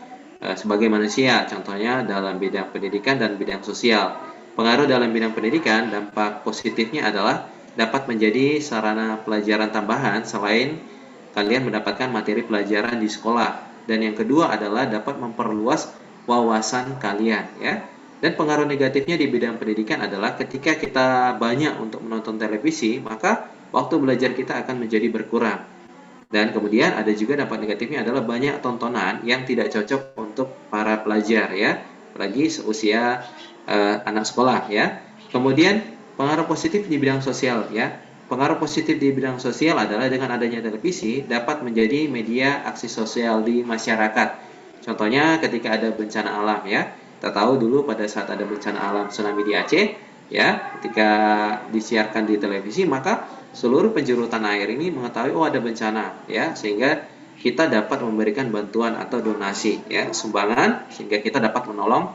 sebagai manusia, contohnya dalam bidang pendidikan dan bidang sosial. Pengaruh dalam bidang pendidikan, dampak positifnya adalah dapat menjadi sarana pelajaran tambahan selain kalian mendapatkan materi pelajaran di sekolah. Dan yang kedua adalah dapat memperluas wawasan kalian ya. Dan pengaruh negatifnya di bidang pendidikan adalah ketika kita banyak untuk menonton televisi, maka waktu belajar kita akan menjadi berkurang. Dan kemudian ada juga dampak negatifnya adalah banyak tontonan yang tidak cocok untuk para pelajar ya, apalagi seusia anak sekolah ya. Kemudian pengaruh positif di bidang sosial ya. Pengaruh positif di bidang sosial adalah dengan adanya televisi dapat menjadi media aksi sosial di masyarakat. Contohnya ketika ada bencana alam ya. Kita tahu dulu pada saat ada bencana alam tsunami di Aceh ya, ketika disiarkan di televisi maka seluruh penjuru tanah air ini mengetahui oh ada bencana ya, sehingga kita dapat memberikan bantuan atau donasi ya, sumbangan, sehingga kita dapat menolong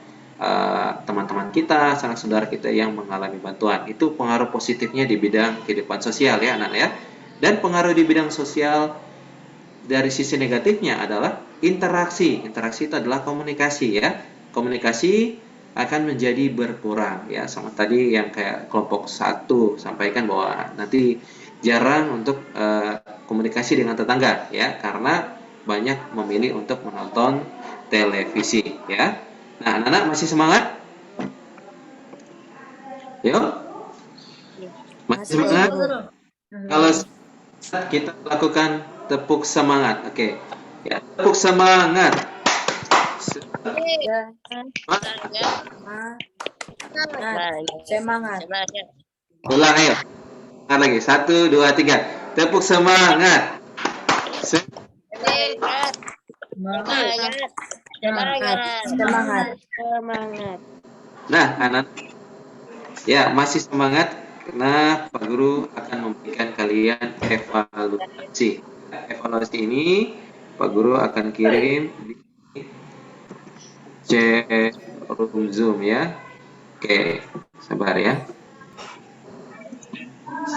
teman-teman kita, sanak saudara kita yang mengalami bantuan. Itu pengaruh positifnya di bidang kehidupan sosial ya anak ya. Dan pengaruh di bidang sosial dari sisi negatifnya adalah interaksi. Interaksi itu adalah komunikasi ya. Komunikasi akan menjadi berkurang ya, sama tadi yang kayak kelompok 1 sampaikan bahwa nanti jarang untuk komunikasi dengan tetangga ya, karena banyak memilih untuk menonton televisi ya. Nah, anak-anak masih semangat? Yuk, masih semangat? Kalau kita lakukan tepuk semangat, oke ya, tepuk semangat. Semangat. Ulang ayo. Lagi 1, 2, 3. Tepuk semangat. Semangat. Semangat. Semangat. Semangat. Nah, anak, ya masih semangat karena Pak Guru akan memberikan kalian evaluasi. Evaluasi ini Pak Guru akan kirim di chat room Zoom ya. Oke, sabar ya.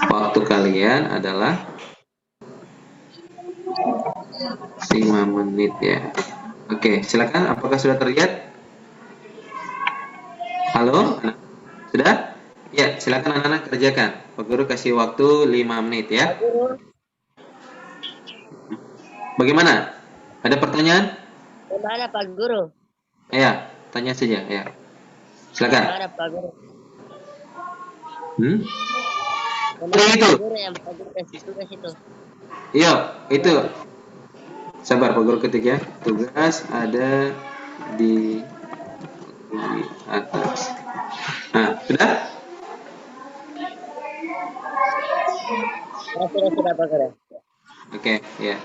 Waktu kalian adalah 5 menit ya. Oke, silakan. Apakah sudah terlihat? Halo? Sudah? Ya, silakan anak-anak kerjakan. Pak Guru kasih waktu 5 menit ya. Bagaimana? Ada pertanyaan? Bagaimana Pak Guru? Ya, tanya saja ya. Silakan. Bagaimana Pak Guru? Yang itu. Pak Guru yang Pak Guru kasih tugas itu. Iya, itu. Sabar Pak Guru ketik ya. Tugas ada di atas. Nah, sudah? Sudah Pak Guru. Oke, ya.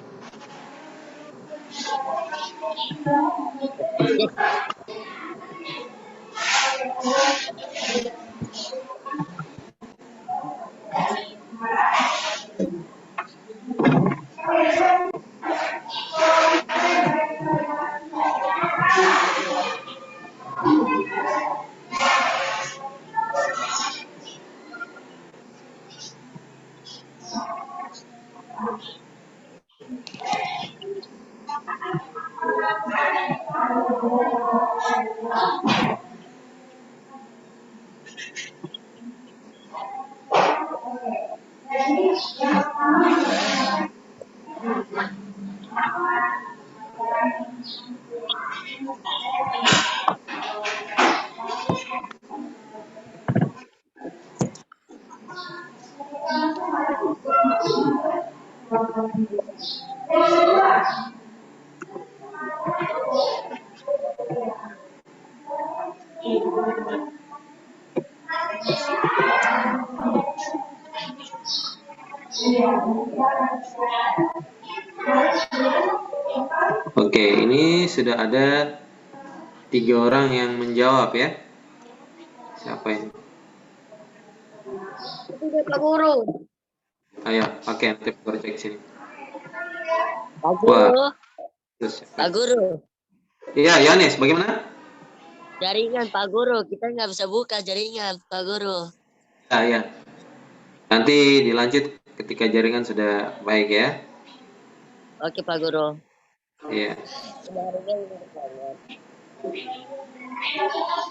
Oke, ini sudah ada 3 orang yang menjawab ya. Siapa ini? Itu Pak Guru. Ayo, oke, nanti Pak Guru cek sini. Pak Guru. Terus, Pak Guru. iya, Yohanes, bagaimana? Jaringan Pak Guru. Kita nggak bisa buka jaringan Pak Guru. Ya, ya. Nanti dilanjut ketika jaringan sudah baik ya. Oke Pak Guru. Iya. Jaringan banget.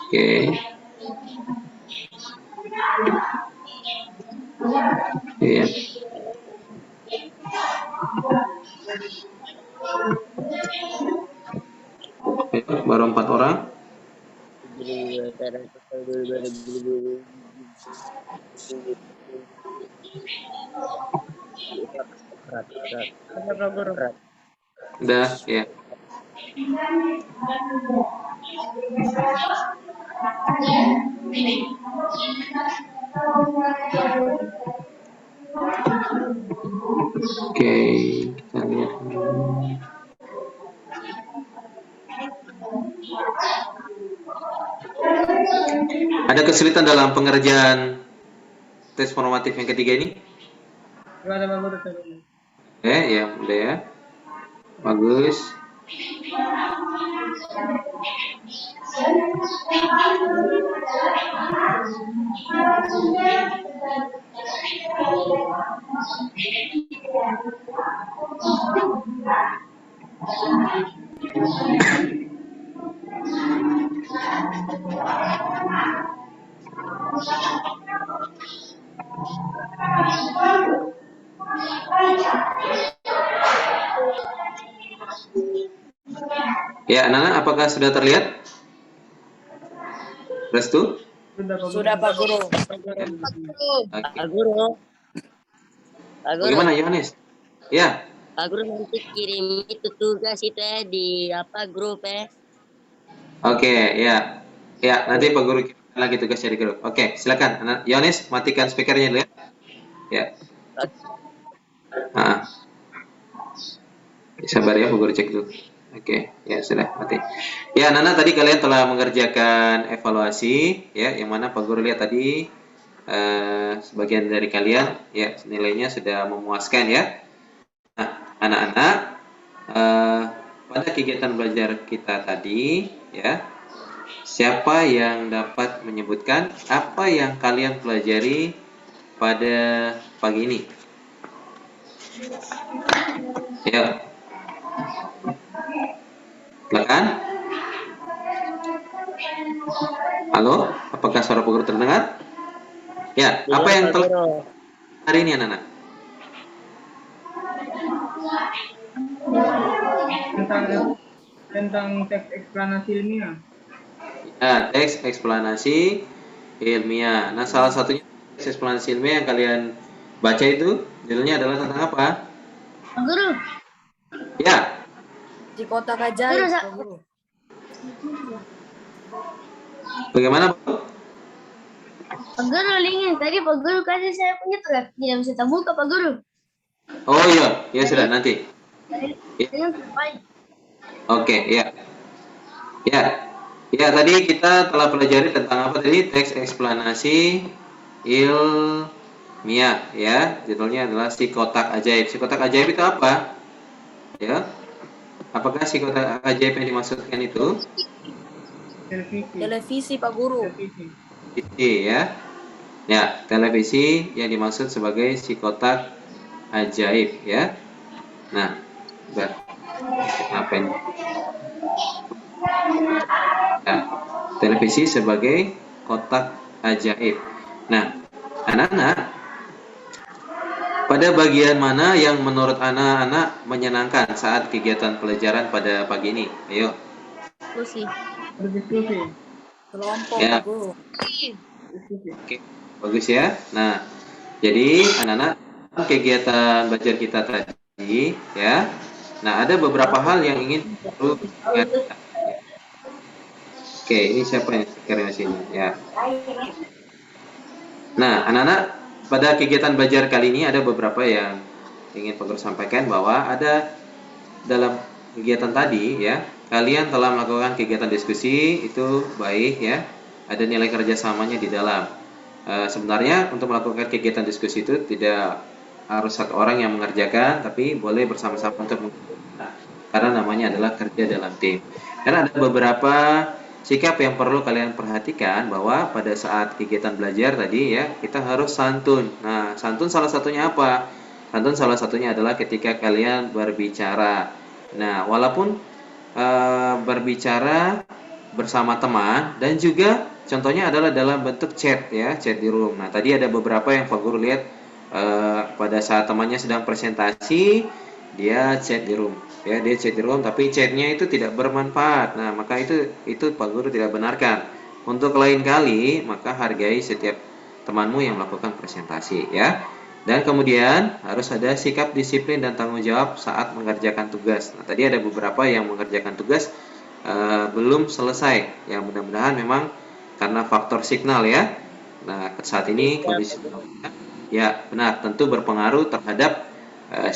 Oke. Iya. Baru 4 orang. Pak Guru. Udah, ya. Oke, kita lihat. Ada kesulitan dalam pengerjaan tes formatif yang ketiga ini? Gimana Pak Guru? Ya, udah ya. Bagus. Ya, anak-anak, apakah sudah terlihat? Restu? Sudah Pak Guru. Oke. Pak Guru. Pak Guru. Bagaimana, Yohanes? Ya. Pak Guru nanti kirim itu tugas itu ya di apa grup ya. Oke, ya. Ya, nanti Pak Guru kirimkan lagi tugasnya di grup. Oke, silakan. Anak Yohanes, matikan speakernya dulu ya. Ya. Sabar ya, Pak Guru cek dulu. Oke, ya sudah mati. Ya, Nana tadi kalian telah mengerjakan evaluasi, ya, yang mana Pak Guru lihat tadi sebagian dari kalian, ya, nilainya sudah memuaskan, ya. Nah, anak-anak, pada kegiatan belajar kita tadi, ya, siapa yang dapat menyebutkan apa yang kalian pelajari pada pagi ini? Ya, silakan. Halo, apakah suara Pak Guru terdengar? Ya, apa yang telah hari ini anak-anak? Tentang teks eksplanasi ilmiah. Ya, teks eksplanasi ilmiah. Nah, salah satunya teks eksplanasi ilmiah yang kalian baca itu judulnya adalah tentang apa? Pak Guru. Ya, Di kotak ajaib, Pak Guru. bagaimana, Pak? Pak Guru ingin tadi Pak Guru kasih saya punya tidak bisa terbuka Pak Guru. Oh iya, ya sudah nanti. Dengan terbaik. Oke, ya. Ya. Ya, tadi kita telah pelajari tentang apa tadi? Teks eksplanasi ilmiah, ya. Judulnya adalah si kotak ajaib. Si kotak ajaib itu apa? Ya. Apakah si kotak ajaib yang dimaksudkan itu? Televisi, Pak Guru. Televisi, ya. Ya, televisi yang dimaksud sebagai si kotak ajaib, ya. Nah, apa ini? Nah, televisi sebagai kotak ajaib. Nah, anak-anak, pada bagian mana yang menurut anak-anak menyenangkan saat kegiatan pelajaran pada pagi ini? Ayo. Berdiskusi. Kelompok, Ya. Pak Guru. Oke, bagus ya. Nah, jadi anak-anak kegiatan belajar kita tadi, ya. Nah, ada beberapa hal yang ingin perlu diingat. Oke, ini siapa yang speakernya sini? Ya. Nah, anak-anak, pada kegiatan belajar kali ini ada beberapa yang ingin Pak Guru sampaikan bahwa ada dalam kegiatan tadi, ya, kalian telah melakukan kegiatan diskusi, itu baik, ya. Ada nilai kerjasamanya di dalam. Sebenarnya untuk melakukan kegiatan diskusi itu tidak harus satu orang yang mengerjakan, tapi boleh bersama-sama untuk mengerjakan, karena namanya adalah kerja dalam tim. Karena ada beberapa sikap yang perlu kalian perhatikan bahwa pada saat kegiatan belajar tadi, ya, kita harus santun. Nah, santun salah satunya apa? Santun salah satunya adalah ketika kalian berbicara. Nah, walaupun berbicara bersama teman dan juga contohnya adalah dalam bentuk chat, ya, chat di room. Nah, tadi ada beberapa yang Pak Guru lihat pada saat temannya sedang presentasi, dia chat di room, ya, dia chat di room, tapi chatnya itu tidak bermanfaat. Nah, maka itu Pak Guru tidak benarkan. Untuk lain kali, maka hargai setiap temanmu yang melakukan presentasi, ya. Dan kemudian harus ada sikap disiplin dan tanggung jawab saat mengerjakan tugas. Nah, tadi ada beberapa yang mengerjakan tugas belum selesai. Yang mudah-mudahan memang karena faktor signal, ya. Nah, saat ini kondisi ya benar, tentu berpengaruh terhadap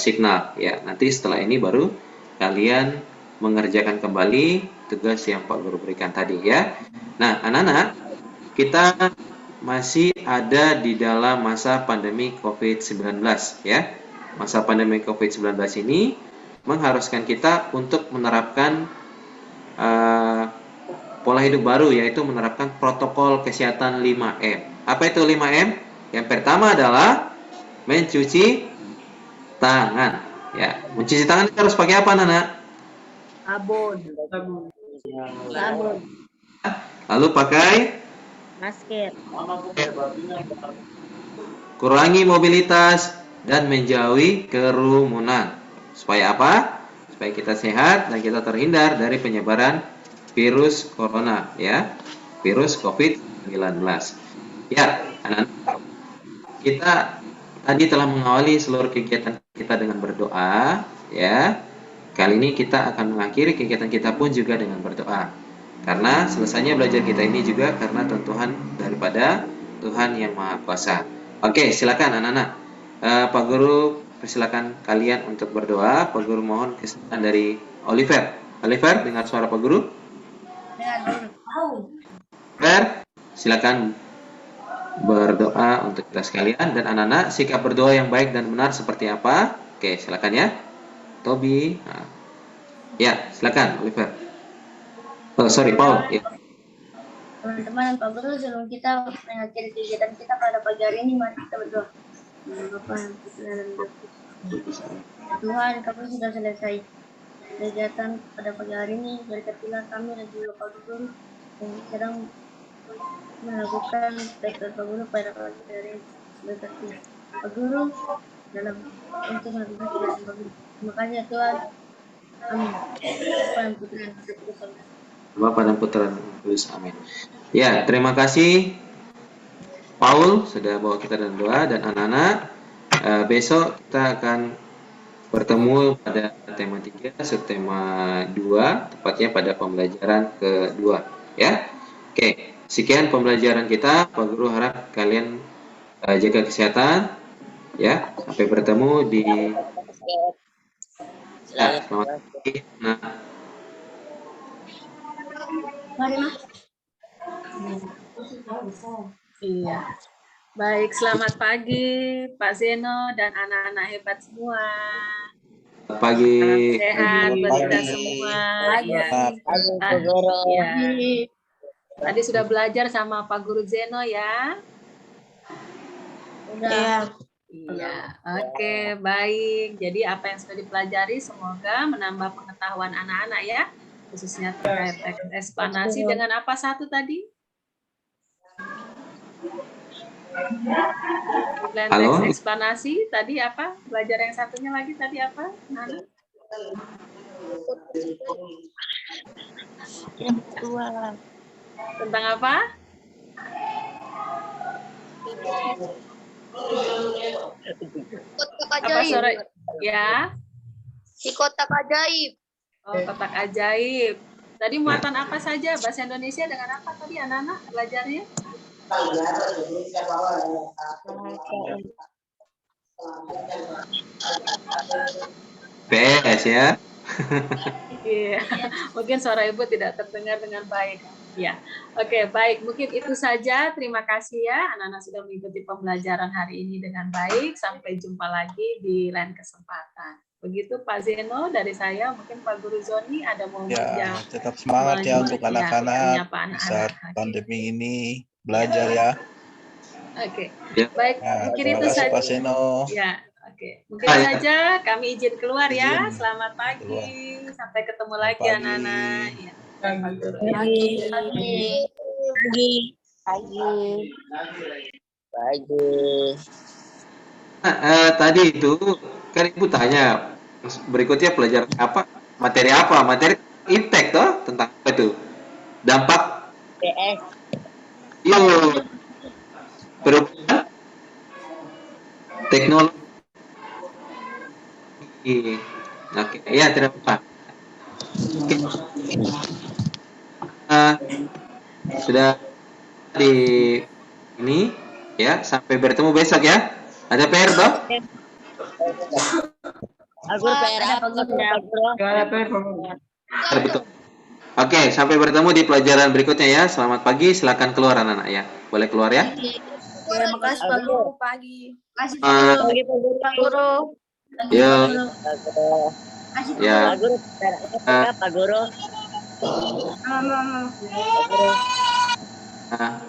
signal, ya. Nanti setelah ini baru kalian mengerjakan kembali tugas yang Pak Guru berikan tadi, ya. Nah, anak-anak, kita masih ada di dalam masa pandemi COVID-19, ya. Masa pandemi COVID-19 ini mengharuskan kita untuk menerapkan pola hidup baru, yaitu menerapkan protokol kesehatan 5M. Apa itu 5M? Yang pertama adalah mencuci tangan, ya. Mencuci tangan itu harus pakai apa, Nana? Sabun. Sabun. Lalu pakai Masker. kurangi mobilitas dan menjauhi kerumunan. Supaya apa? Supaya kita sehat dan kita terhindar dari penyebaran virus corona, ya. Virus COVID-19. Ya, anak-anak, kita tadi telah mengawali seluruh kegiatan kita dengan berdoa, ya. Kali ini kita akan mengakhiri kegiatan kita pun juga dengan berdoa. Karena selesainya belajar kita ini juga karena tentuan daripada Tuhan yang Maha Kuasa. Oke, silakan anak-anak. Pak Guru persilakan kalian untuk berdoa. Pak Guru mohon kesaksian dari Oliver. Oliver, dengar suara Pak Guru? Oliver, silakan berdoa untuk kita sekalian. Dan anak-anak, sikap berdoa yang baik dan benar seperti apa? Oke, silakan ya. Tobi. Nah. Ya, silakan Oliver. Oh, sorry, Paul. Ya. Teman-teman, Pak Guru, sebelum kita mengakhiri kegiatan kita pada pagi hari ini, mari kita berdoa. Tuhan, kami sudah selesai kegiatan pada pagi hari ini. Berkatilah kami dan juga Pak Guru yang sedang melakukan teknik Pak Guru pada pagi hari ini. Berkati Pak Guru dalam untuk melakukan kegiatan Pak Guru. Terima kasih ya Tuhan. Amin. Bapa dan Putra dan Roh Kudus. Amin. Ya, terima kasih Paul sudah bawa kita dalam doa. Dan anak-anak, besok kita akan bertemu pada tema 3, subtema 2, tepatnya pada pembelajaran kedua. Ya, oke. Sekian pembelajaran kita. Pak Guru harap kalian jaga kesehatan. Ya, sampai bertemu di. Ya, selamat pagi. Nah. Mari, Mas. Iya. Baik, selamat pagi Pak Zeno dan anak-anak hebat semua. Selamat pagi. Salam sehat buat kita semua. Ya. Ya. Tadi sudah belajar sama Pak Guru Zeno ya? Udah. Iya. Oke, baik. Jadi apa yang sudah dipelajari semoga menambah pengetahuan anak-anak ya, khususnya terkait teks eksplanasi dengan apa satu tadi? Plan teks eksplanasi tadi apa? Belajar yang satunya lagi tadi apa? Nana? Yang kedua. Tentang apa? Kotak Apa ajaib. sore? Ya. Si kotak ajaib. Oh, kotak ajaib. Tadi muatan apa saja? Bahasa Indonesia dengan apa tadi anak-anak belajarnya? PS ya. Iya, mungkin suara ibu tidak terdengar dengan baik. Ya, oke, baik. Mungkin itu saja. Terima kasih ya, anak-anak sudah mengikuti pembelajaran hari ini dengan baik. Sampai jumpa lagi di lain kesempatan. Begitu Pak Zeno dari saya. Mungkin Pak Guru Zoni ada mau ya, tetap semangat ya untuk anak-anak saat pandemi ini belajar ya. Oke, baik. Mungkin Terima itu kasih saja. Pak Seno. Ya. Oke, mungkin saja kami izin keluar ya. Selamat pagi. Sampai ketemu lagi anak-anak. Ya. Pagi. Tadi itu kan Ibu tanya berikutnya pelajaran apa? Materi apa? Materi impact toh, tentang apa itu? Dampak PS. Yuk. Perubahan teknologi. Oke, ya tidak apa. Sudah di ini ya, sampai bertemu besok ya. Ada PR toh? Aku PR apa? Betul. Oke, sampai bertemu di pelajaran berikutnya ya. Selamat pagi, silakan keluar anak-anak ya. Boleh keluar ya. Terima kasih Pak Guru. Pagi. Kasih Pak Guru. Ya. Pak Guru. Pak Guru. Ah.